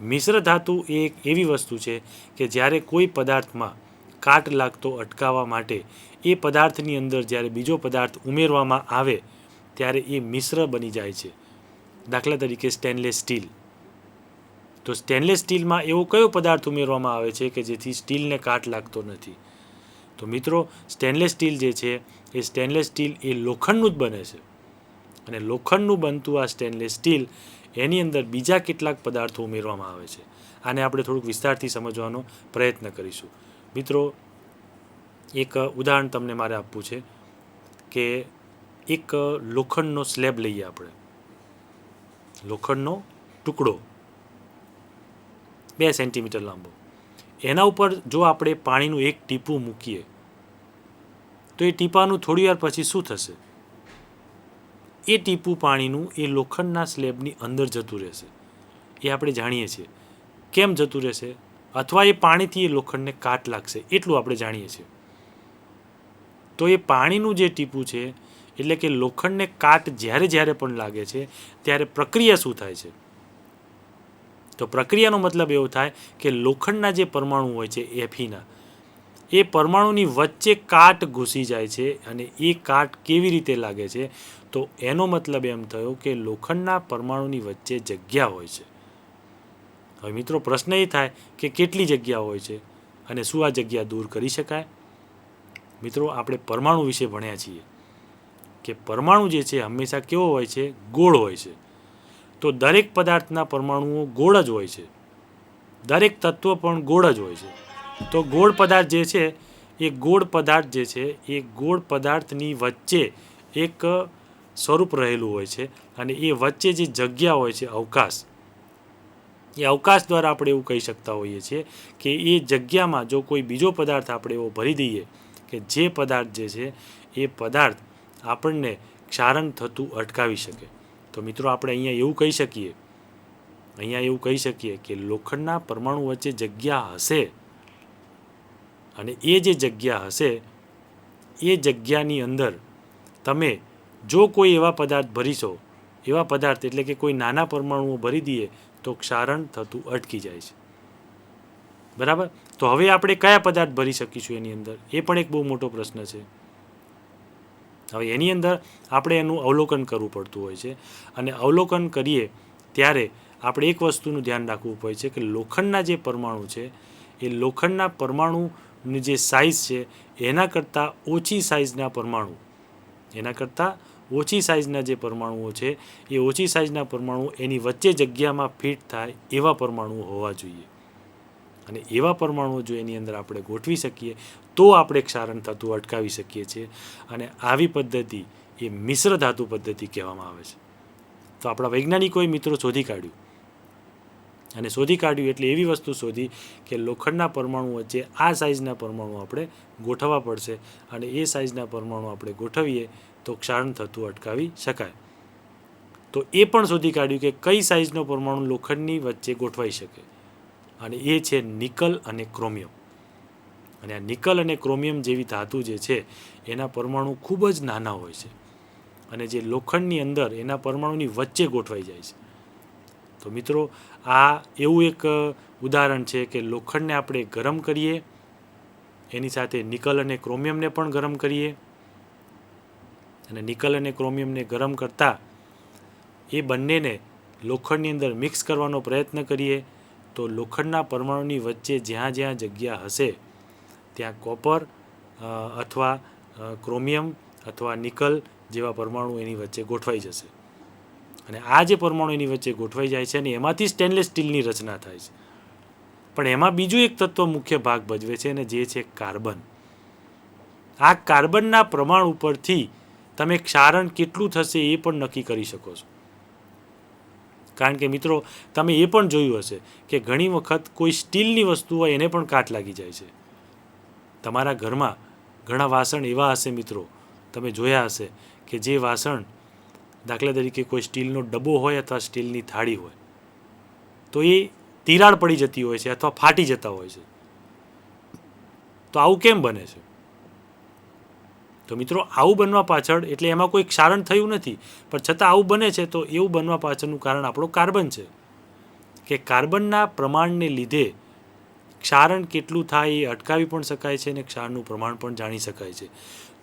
Speaker 1: મિશ્ર ધાતુ એ એક એવી વસ્તુ છે કે જ્યારે કોઈ પદાર્થમાં કાટ લાગતો અટકાવવા માટે એ પદાર્થની અંદર જ્યારે બીજો પદાર્થ ઉમેરવામાં આવે ત્યારે એ મિશ્ર બની જાય છે. દાખલા તરીકે સ્ટેનલેસ સ્ટીલ. તો સ્ટેનલેસ સ્ટીલમાં એવો કયો પદાર્થ ઉમેરવામાં આવે છે કે જેથી સ્ટીલને કાટ લાગતો નથી? તો મિત્રો સ્ટેનલેસ સ્ટીલ જે છે એ સ્ટેનલેસ સ્ટીલ એ લોખંડનું જ બને છે, અને લોખંડનું બનતું આ સ્ટેનલેસ સ્ટીલ એની અંદર બીજા કેટલાક પદાર્થો ઉમેરવામાં આવે છે. આને આપણે થોડુંક વિસ્તારથી સમજવાનો પ્રયત્ન કરીશું. મિત્રો એક ઉદાહરણ તમને મારે આપવું છે કે એક લોખંડનો સ્લેબ લઈએ આપણે, લોખંડનો ટુકડો 2 સેન્ટીમીટર લાંબો, એના ઉપર જો આપણે પાણીનું એક ટીપું મૂકીએ તો એ ટીપાનું થોડી વાર પછી શું થશે? એ ટીપું પાણીનું એ લોખંડના સ્લેબની અંદર જતું રહેશે. એ આપણે જાણીએ છીએ. કેમ જતું રહેશે? અથવા એ પાણીથી એ લોખંડને કાટ લાગશે, એટલું આપણે જાણીએ છીએ. તો એ પાણીનું જે ટીપું છે, એટલે કે લોખંડને કાટ જ્યારે જ્યારે પણ લાગે છે ત્યારે પ્રક્રિયા શું થાય છે? તો પ્રક્રિયાનો મતલબ એવો થાય કે લોખંડના જે પરમાણુ હોય છે Feના, એ પરમાણુની વચ્ચે કાટ ઘૂસી જાય છે. અને એ કાટ કેવી રીતે લાગે છે? તો એનો મતલબ એમ થયો કે લોખંડના પરમાણુની વચ્ચે જગ્યા હોય છે. હવે મિત્રો પ્રશ્ન એ થાય કે કેટલી જગ્યા હોય છે અને શું આ જગ્યા દૂર કરી શકાય? મિત્રો આપણે પરમાણુ વિશે ભણ્યા છીએ કે પરમાણુ જે છે હંમેશા કેવો હોય છે? ગોળ હોય છે. તો દરેક પદાર્થના પરમાણુઓ ગોળ જ હોય છે, દરેક તત્વ પણ ગોળ જ હોય છે. તો ગોળ પદાર્થ જે છે એ ગોળ પદાર્થ જે છે એ ગોળ પદાર્થની વચ્ચે એક સ્વરૂપ રહેલું હોય છે, અને એ વચ્ચે જે જગ્યા હોય છે અવકાશ, એ અવકાશ દ્વારા આપણે એવું કહી શકતા હોઈએ છીએ કે એ જગ્યામાં જો કોઈ બીજો પદાર્થ આપણે એવો ભરી દઈએ કે જે પદાર્થ જે છે એ પદાર્થ આપણને ક્ષારણ થતું અટકાવી શકે. તો મિત્રો આપણે અહીંયા એવું કહી શકીએ કે લોખંડના પરમાણુ વચ્ચે જગ્યા હશે, અને એ જે જગ્યા હશે એ જગ્યાની અંદર તમે જો કોઈ એવા પદાર્થ ભરીશો, એવા પદાર્થ એટલે કે કોઈ નાના પરમાણુઓ ભરી દઈએ તો ક્ષારણ થતું અટકી જાય છે. બરાબર? તો હવે આપણે કયા પદાર્થ ભરી શકીશું એની અંદર? એ પણ એક બહુ મોટો પ્રશ્ન છે. હવે એની અંદર આપણે એનું અવલોકન કરવું પડતું હોય છે, અને અવલોકન કરીએ ત્યારે આપણે એક વસ્તુનું ધ્યાન રાખવું પડે છે કે લોખંડના જે પરમાણુ છે એ લોખંડના પરમાણુની જે સાઇઝ છે એના કરતાં ઓછી સાઇઝના પરમાણુ, જે પરમાણુઓ છે એ ઓછી સાઇઝના પરમાણુ એની વચ્ચે જગ્યામાં ફિટ થાય એવા પરમાણુઓ હોવા જોઈએ. અને એવા પરમાણુઓ જો એની અંદર આપણે ગોઠવી શકીએ તો આપણે ક્ષારણ થતું અટકાવી શકીએ છીએ. અને આવી પદ્ધતિ એ મિશ્ર ધાતુ પદ્ધતિ કહેવામાં આવે છે. તો આપણા વૈજ્ઞાનિકોએ મિત્રો શોધી કાઢ્યું, અને શોધી કાઢ્યું એટલે એવી વસ્તુ શોધી કે લોખંડના પરમાણુ વચ્ચે આ સાઇઝના પરમાણુ આપણે ગોઠવવા પડશે, અને એ સાઇઝના પરમાણુ આપણે ગોઠવીએ તો ક્ષારણ થતું અટકાવી શકાય. તો એ પણ શોધી કાઢ્યું કે કઈ સાઇઝનો પરમાણુ લોખંડની વચ્ચે ગોઠવાઈ શકે, અને એ છે નિકલ અને ક્રોમિયમ. અને આ નિકલ અને ક્રોમિયમ જેવી ધાતુ જે છે એના પરમાણુ ખૂબ જ નાના હોય છે, અને જે લોખંડની અંદર એના પરમાણુની વચ્ચે ગોઠવાઈ જાય છે. તો મિત્રો આ એવું એક ઉદાહરણ છે કે લોખંડને આપણે ગરમ કરીએ, એની સાથે નિકલ અને ક્રોમિયમને પણ ગરમ કરીએ, અને નિકલ અને ક્રોમિયમને ગરમ કરતાં એ બંનેને લોખંડની અંદર મિક્સ કરવાનો પ્રયત્ન કરીએ તો લોખંડના પરમાણુની વચ્ચે જ્યાં જ્યાં જગ્યા હશે ત્યાં કોપર અથવા ક્રોમિયમ અથવા નિકલ જેવા પરમાણુ એની વચ્ચે ગોઠવાઈ જશે. અને આ જે પરમાણુ એની વચ્ચે ગોઠવાઈ જાય છે ને એમાંથી સ્ટેનલેસ સ્ટીલની રચના થાય છે. પણ એમાં બીજું એક તત્વ મુખ્ય ભાગ ભજવે છે, અને જે છે કાર્બન. આ કાર્બનના પ્રમાણ ઉપરથી તમે ક્ષારણ કેટલું થશે એ પણ નક્કી કરી શકો છો. કારણ કે મિત્રો તમે એ પણ જોયું હશે કે ઘણી વખત કોઈ સ્ટીલની વસ્તુ હોય એને પણ કાટ લાગી જાય છે. તમારા ઘરમાં ઘણા વાસણ એવા હશે મિત્રો, તમે જોયા હશે કે જે વાસણ દાખલા તરીકે કોઈ સ્ટીલનો ડબ્બો હોય અથવા સ્ટીલની થાળી હોય તો એ તિરાડ પડી જતી હોય છે અથવા ફાટી જતા હોય છે. તો આવું કેમ બને છે? તો મિત્રો આવું બનવા પાછળ એટલે એમાં કોઈ ક્ષારણ થયું નથી, પણ છતાં આવું બને છે. તો એવું બનવા પાછળનું કારણ આપણો કાર્બન છે કે કાર્બનના પ્રમાણને લીધે ક્ષારણ કેટલું થાય એ અટકાવી પણ શકાય છે, અને ક્ષારનું પ્રમાણ પણ જાણી શકાય છે.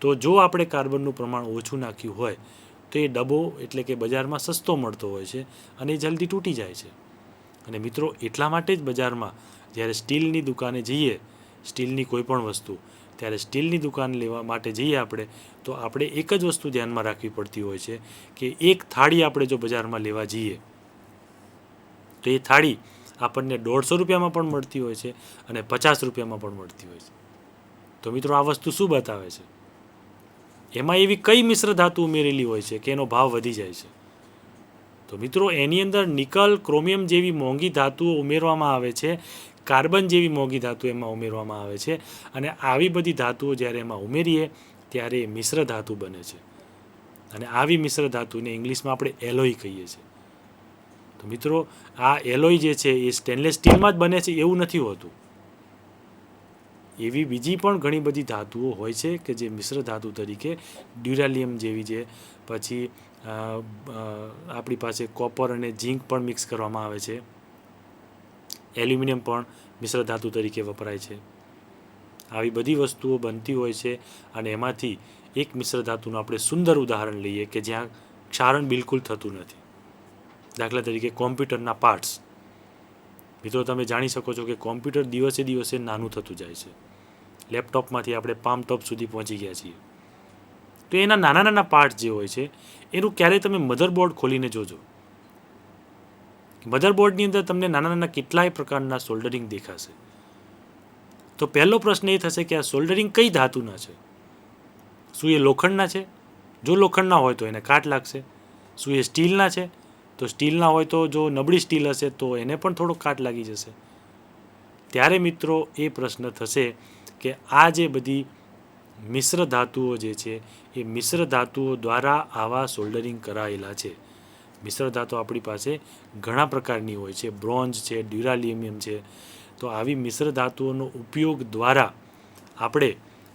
Speaker 1: તો જો આપણે કાર્બનનું પ્રમાણ ઓછું નાખ્યું હોય તો એ ડબ્બો એટલે કે બજારમાં સસ્તો મળતો હોય છે અને એ જલ્દી તૂટી જાય છે. અને મિત્રો એટલા માટે જ બજારમાં જ્યારે સ્ટીલની દુકાને જઈએ, સ્ટીલની કોઈ પણ વસ્તુ, ત્યારે સ્ટીલની દુકાન લેવા માટે જઈએ આપણે તો આપણે એક જ વસ્તુ ધ્યાનમાં રાખવી પડતી હોય છે કે એક થાળી આપણે જો બજારમાં લેવા જઈએ તો એ થાળી આપણને 150 રૂપિયામાં પણ મળતી હોય છે અને 50 રૂપિયામાં પણ મળતી હોય છે. તો મિત્રો આ વસ્તુ શું બતાવે છે? એમાં એવી કઈ મિશ્ર ધાતુ ઉમેરેલી હોય છે કે એનો ભાવ વધી જાય છે? તો મિત્રો એની અંદર નિકલ, ક્રોમિયમ જેવી મોંઘી ધાતુઓ ઉમેરવામાં આવે છે, કાર્બન જેવી મોંઘી ધાતુ એમાં ઉમેરવામાં આવે છે, અને આવી બધી ધાતુઓ જ્યારે એમાં ઉમેરીએ ત્યારે એ મિશ્ર ધાતુ બને છે. અને આવી મિશ્ર ધાતુને ઇંગ્લિશમાં આપણે એલોય કહીએ છીએ. તો મિત્રો આ એલોય જે છે એ સ્ટેનલેસ સ્ટીલમાં જ બને છે એવું નથી હોતું. એવી બીજી પણ ઘણી બધી ધાતુઓ હોય છે કે જે મિશ્ર ધાતુ તરીકે ડ્યુરાલિયમ જેવી છે, પછી આપણી પાસે કોપર અને ઝીંક પણ મિક્સ કરવામાં આવે છે, એલ્યુમિનિયમ પણ મિશ્ર ધાતુ તરીકે વપરાય છે. આવી બધી વસ્તુઓ બનતી હોય છે અને એમાંથી એક મિશ્ર ધાતુનું આપણે સુંદર ઉદાહરણ લઈએ કે જ્યાં ક્ષારણ બિલકુલ થતું નથી. દાખલા તરીકે કોમ્પ્યુટરના પાર્ટ્સ. મિત્રો તમે જાણી શકો છો કે કોમ્પ્યુટર દિવસે દિવસે નાનું થતું જાય છે. લેપટોપમાંથી આપણે પામ ટોપ સુધી પહોંચી ગયા છીએ. તો એના નાના નાના પાર્ટ જે હોય છે એનું ક્યારેય તમે મધરબોર્ડ ખોલીને જોજો. મધરબોર્ડની અંદર તમને નાના નાના કેટલાય પ્રકારના સોલ્ડરિંગ દેખાશે. તો પહેલો પ્રશ્ન એ થશે કે આ સોલ્ડરિંગ કઈ ધાતુના છે? શું એ લોખંડના છે? જો લોખંડના હોય તો એને કાટ લાગશે. શું એ સ્ટીલના છે? તો સ્ટીલના હોય તો જો નબળી સ્ટીલ હશે તો એને પણ થોડો કાટ લાગી જશે. ત્યારે મિત્રો એ પ્રશ્ન થશે કે આ જે બધી મિશ્ર ધાતુઓ જે છે એ મિશ્ર ધાતુઓ દ્વારા આવા સોલ્ડરિંગ કરાયેલા છે. મિશ્ર ધાતુ આપણી પાસે ઘણા પ્રકારની હોય છે, બ્રોન્ઝ છે, ડ્યુરાલિયમ છે. તો આવી મિશ્ર ધાતુઓનો ઉપયોગ દ્વારા આપણે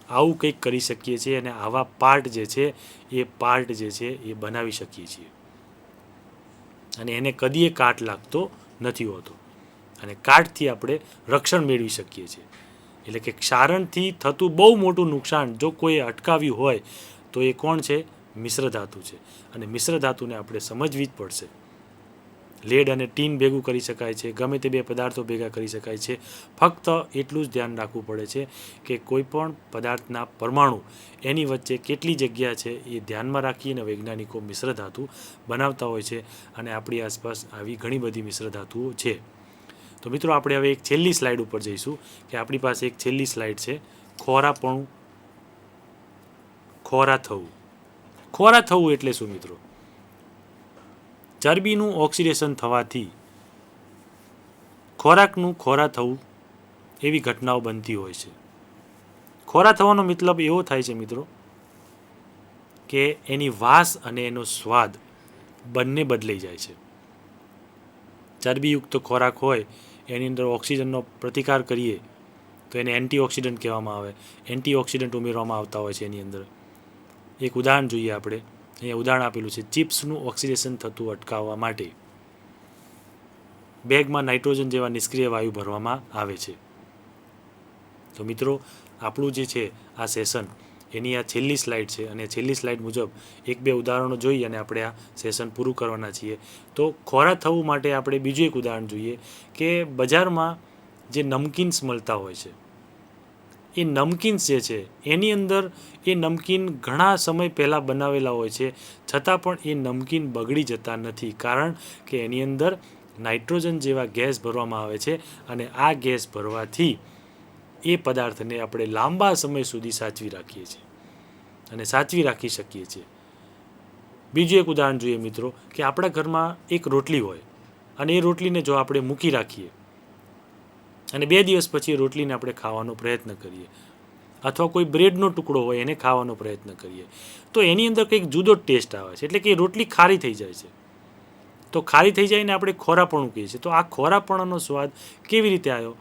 Speaker 1: આવું કંઈક કરી શકીએ છીએ અને આવા પાર્ટ જે છે એ બનાવી શકીએ છીએ. અને એને કદીએ કાટ લાગતો નથી હોતો અને કાટથી આપણે રક્ષણ મેળવી શકીએ છીએ. એટલે કે ક્ષારણથી થતું બહુ મોટું નુકસાન જો કોઈ અટકાવ્યું હોય તો એ કોણ છે? મિશ્ર ધાતુ છે. અને મિશ્ર ધાતુને આપણે સમજવી જ પડશે. લેડ અને ટીન ભેગું કરી શકાય છે, ગમે તે બે પદાર્થો ભેગા કરી શકાય છે. ફક્ત એટલું જ ધ્યાન રાખવું પડે છે કે કોઈ પણ પદાર્થના પરમાણુ એની વચ્ચે કેટલી જગ્યા છે એ ધ્યાનમાં રાખીને વૈજ્ઞાનિકો મિશ્ર ધાતુ બનાવતા હોય છે. અને આપણી આસપાસ આવી ઘણી બધી મિશ્ર ધાતુઓ છે. તો મિત્રો આપણે હવે એક છેલ્લી સ્લાઇડ ઉપર જઈશું કે આપણી પાસે એક છેલ્લી સ્લાઇડ છે, ખોરાપણું, ખોરા થવું. ખોરા થવું એટલે શું મિત્રો? ચરબીનું ઓક્સિડેશન થવાથી ખોરાકનું ખોરા થવું એવી ઘટનાઓ બનતી હોય છે. ખોરા થવાનો મતલબ એવો થાય છે મિત્રો કે એની વાસ અને એનો સ્વાદ બંને બદલાઈ જાય છે. ચરબીયુક્ત ખોરાક હોય એની અંદર ઓક્સિજનનો પ્રતિકાર કરીએ તો એને એન્ટીઓક્સિડન્ટ કહેવામાં આવે. એન્ટીઓક્સિડન્ટ ઉમેરવામાં આવતા હોય છે એની અંદર. એક ઉદાહરણ જોઈએ આપણે. અહીંયા ઉદાહરણ આપેલું છે, ચિપ્સનું ઓક્સિડેશન થતું અટકાવવા માટે બેગમાં નાઇટ્રોજન જેવા નિષ્ક્રિય વાયુ ભરવામાં આવે છે. તો મિત્રો આપણું જે છે આ સેશન એની આ છેલ્લી સ્લાઇડ છે અને છેલ્લી સ્લાઇડ મુજબ એક બે ઉદાહરણો જોઈ અને આપણે આ સેશન પૂરું કરવાના છીએ. તો ખોરા થવું માટે આપણે બીજું એક ઉદાહરણ જોઈએ કે બજારમાં જે નમકીન્સ મળતા હોય છે એ નમકીન્સ જે છે એની અંદર એ નમકીન ઘણા સમય પહેલાં બનાવેલા હોય છે, છતાં પણ એ નમકીન બગડી જતા નથી, કારણ કે એની અંદર નાઇટ્રોજન જેવા ગેસ ભરવામાં આવે છે અને આ ગેસ ભરવાથી એ પદાર્થને આપણે લાંબા સમય સુધી સાચવી રાખીએ છીએ અને સાચવી રાખી શકીએ છીએ. બીજું એક ઉદાહરણ જોઈએ મિત્રો કે આપણા ઘરમાં એક રોટલી હોય અને એ રોટલીને જો આપણે મૂકી રાખીએ અને 2 દિવસ પછી એ રોટલીને આપણે ખાવાનો પ્રયત્ન કરીએ અથવા કોઈ બ્રેડનો ટુકડો હોય એને ખાવાનો પ્રયત્ન કરીએ તો એની અંદર કંઈક જુદો ટેસ્ટ આવે છે, એટલે કે એ રોટલી ખારી થઈ જાય છે. તો ખારી થઈ જાય ને આપણે ખોરાપણું કહીએ છીએ. તો આ ખોરાપણાનો સ્વાદ કેવી રીતે આવ્યો?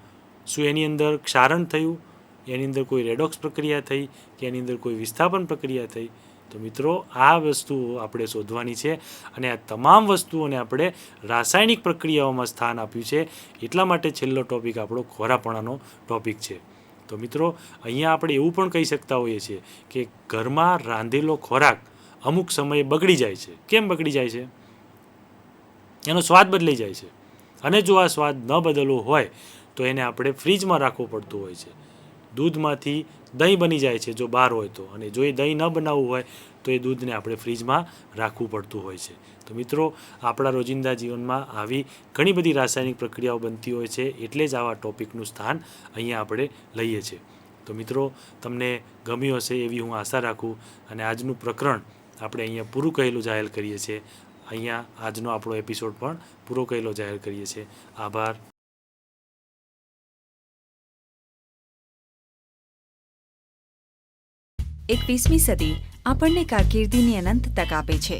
Speaker 1: શું એની અંદર ક્ષારણ થયું, એની અંદર કોઈ રેડોક્સ પ્રક્રિયા થઈ કે એની અંદર કોઈ વિસ્થાપન પ્રક્રિયા થઈ? તો મિત્રો આ વસ્તુઓ આપણે શોધવાની છે અને આ તમામ વસ્તુઓને આપણે રાસાયણિક પ્રક્રિયાઓમાં સ્થાન આપ્યું છે. એટલા માટે છેલ્લો ટોપિક આપણો ખોરાપણાનો ટોપિક છે. તો મિત્રો અહીંયા આપણે એવું પણ કહી શકતા હોઈએ છીએ કે ઘરમાં રાંધેલો ખોરાક અમુક સમયે બગડી જાય છે. કેમ બગડી જાય છે? એનો સ્વાદ બદલાઈ જાય છે અને જો આ સ્વાદ ન બદલવો હોય તો એને આપણે ફ્રીજમાં રાખવો પડતું હોય છે. દૂધમાંથી દહીં બની જાય છે જો બહાર હોય તો, અને જો એ દહીં ન બનાવવું હોય તો એ દૂધને આપણે ફ્રીજમાં રાખવું પડતું હોય છે. તો મિત્રો, આપણા રોજિંદા જીવનમાં આવી ઘણી બધી રાસાયણિક પ્રક્રિયાઓ બનતી હોય છે, એટલે જ આવા ટોપિકનું સ્થાન અહીંયા આપણે લઈએ છીએ. તો મિત્રો, તમને ગમ્યું હશે એવી હું આશા રાખું, અને આજનું પ્રકરણ આપણે અહીંયા પૂરું કહેલું જાહેર કરીએ છીએ. અહીંયા આજનો આપણો એપિસોડ પણ પૂરો કહેલો જાહેર કરીએ છીએ. આભાર.
Speaker 2: એકવીસમી સદી આપણને કારકિર્દીની અનંત તક આપે છે.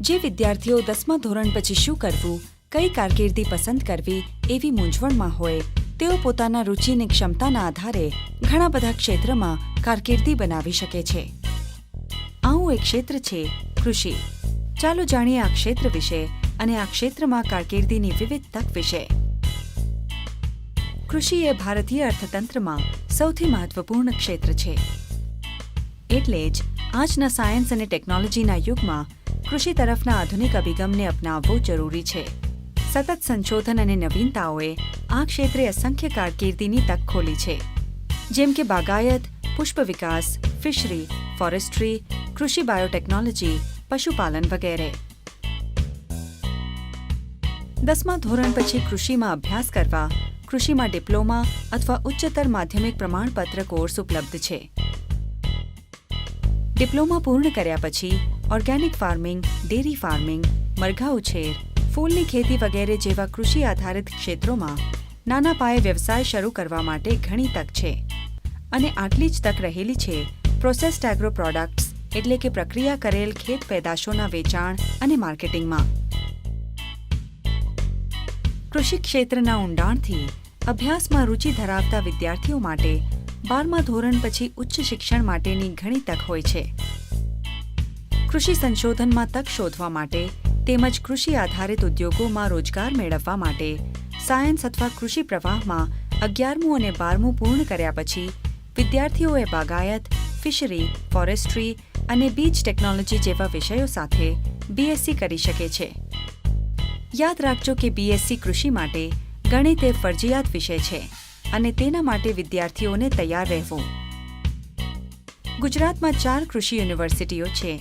Speaker 2: જે વિદ્યાર્થીઓ 10મા ધોરણ પછી શું કરવું, કઈ કારકિર્દી પસંદ કરવી એવી મૂંઝવણમાં હોય, તેઓ પોતાના રુચિની ક્ષમતાના આધારે ઘણા બધા ક્ષેત્રમાં કારકિર્દી બનાવી શકે છે. આવું એક ક્ષેત્ર છે કૃષિ. ચાલો જાણીએ આ ક્ષેત્ર વિશે અને આ ક્ષેત્રમાં કારકિર્દીની વિવિધ તક વિશે. કૃષિ એ ભારતીય અર્થતંત્રમાં સૌથી મહત્વપૂર્ણ ક્ષેત્ર છે. એટલે જ આજના સાયન્સ અને ટેકનોલોજીના યુગમાં કૃષિ તરફના આધુનિક અભિગમને અપનાવવો જરૂરી છે. સતત સંશોધન અને નવીનતાઓએ આ ક્ષેત્રે અસંખ્ય કારકિર્દીની તક ખોલી છે, જેમ કે બાગાયત, પુષ્પ વિકાસ, ફિશરી, ફોરેસ્ટ્રી, કૃષિ બાયોટેકનોલોજી, પશુપાલન વગેરે. 10મા ધોરણ પછી કૃષિમાં અભ્યાસ કરવા કૃષિમાં ડિપ્લોમા અથવા ઉચ્ચતર માધ્યમિક પ્રમાણપત્ર કોર્સ ઉપલબ્ધ છે. ડિપ્લોમા પૂર્ણ કર્યા પછી ઓર્ગેનિક ફાર્મિંગ, ડેરી ફાર્મિંગ, મરઘા ઉછેર, ફૂલની ખેતી વગેરે જેવા કૃષિ આધારિત ક્ષેત્રોમાં નાના પાયે વ્યવસાય શરૂ કરવા માટે ઘણી તક છે. અને આટલી જ તક રહેલી છે પ્રોસેસ્ડ એગ્રો પ્રોડક્ટ્સ એટલે કે પ્રક્રિયા કરેલ ખેત પેદાશોના વેચાણ અને માર્કેટિંગમાં. કૃષિ ક્ષેત્રના ઊંડાણથી અભ્યાસમાં રુચિ ધરાવતા વિદ્યાર્થીઓ માટે 12મા ધોરણ પછી ઉચ્ચ શિક્ષણ માટેની ઘણી તક હોય છે. કૃષિ સંશોધનમાં તક શોધવા માટે તેમજ કૃષિ આધારિત ઉદ્યોગોમાં રોજગાર મેળવવા માટે સાયન્સ અથવા કૃષિ પ્રવાહમાં 11મું અને 12મું પૂર્ણ કર્યા પછી વિદ્યાર્થીઓએ બાગાયત, ફિશરી, ફોરેસ્ટ્રી અને બીજ ટેકનોલોજી જેવા વિષયો સાથે બીએસસી કરી શકે છે. યાદ રાખજો કે બીએસસી કૃષિ માટે ગણિત એ ફરજિયાત વિષય છે અને તેના માટે વિદ્યાર્થીઓને તૈયાર રહેવું. ગુજરાતમાં 4 કૃષિ યુનિવર્સિટીઓ છે.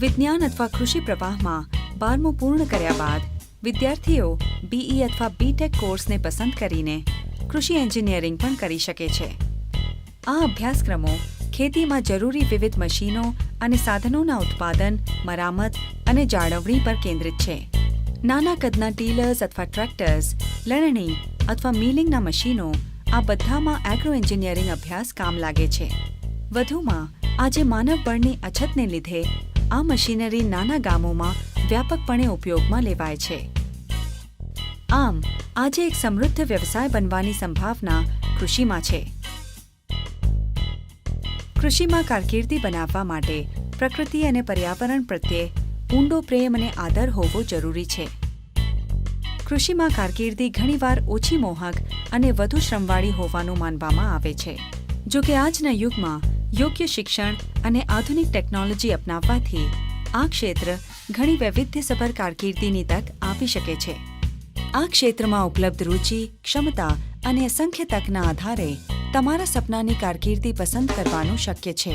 Speaker 2: વિજ્ઞાન અથવા કૃષિ પ્રવાહમાં 12મું પૂર્ણ કર્યા બાદ વિદ્યાર્થીઓ બીઈ અથવા બીટેક કોર્સને પસંદ કરીને કૃષિ એન્જિનિયરિંગ પણ કરી શકે છે. આ અભ્યાસક્રમો ખેતીમાં જરૂરી વિવિધ મશીનો અને સાધનોના ઉત્પાદન, મરામત અને જાળવણી પર કેન્દ્રિત છે. નાના કદના ટીલર્સ અથવા ટ્રેક્ટર્સ, લણણી અથવા મિલિંગના મશીનો આ બધામાં એગ્રો એન્જિનિયરિંગ અભ્યાસ કામ લાગે છે. વધુમાં, આજે માનવ બળની અછતને લીધે આ મશીનરી નાના ગામોમાં વ્યાપકપણે ઉપયોગમાં લેવાય છે. આમ, આજે એક સમૃદ્ધ વ્યવસાય બનવાની સંભાવના કૃષિમાં છે. કૃષિમાં કારકિર્દી બનાવવા માટે પ્રકૃતિ અને પર્યાવરણ પ્રત્યે ઊંડો પ્રેમ અને આદર હોવો જરૂરી છે. કૃષિમાં કારકિર્દી ઘણીવાર ઓછી મોહક અને વધુ શ્રમવાળી હોવાનું માનવામાં આવે છે. જો કે આજના યુગમાં યોગ્ય શિક્ષણ અને આધુનિક ટેકનોલોજી અપનાવવાથી આ ક્ષેત્ર ઘણી વૈવિધ્યસભર કારકિર્દીની તક આપી શકે છે. આ ક્ષેત્રમાં ઉપલબ્ધ રુચિ, ક્ષમતા અને અસંખ્ય તકના આધારે તમારા સપનાની કારકિર્દી પસંદ કરવાનું શક્ય છે.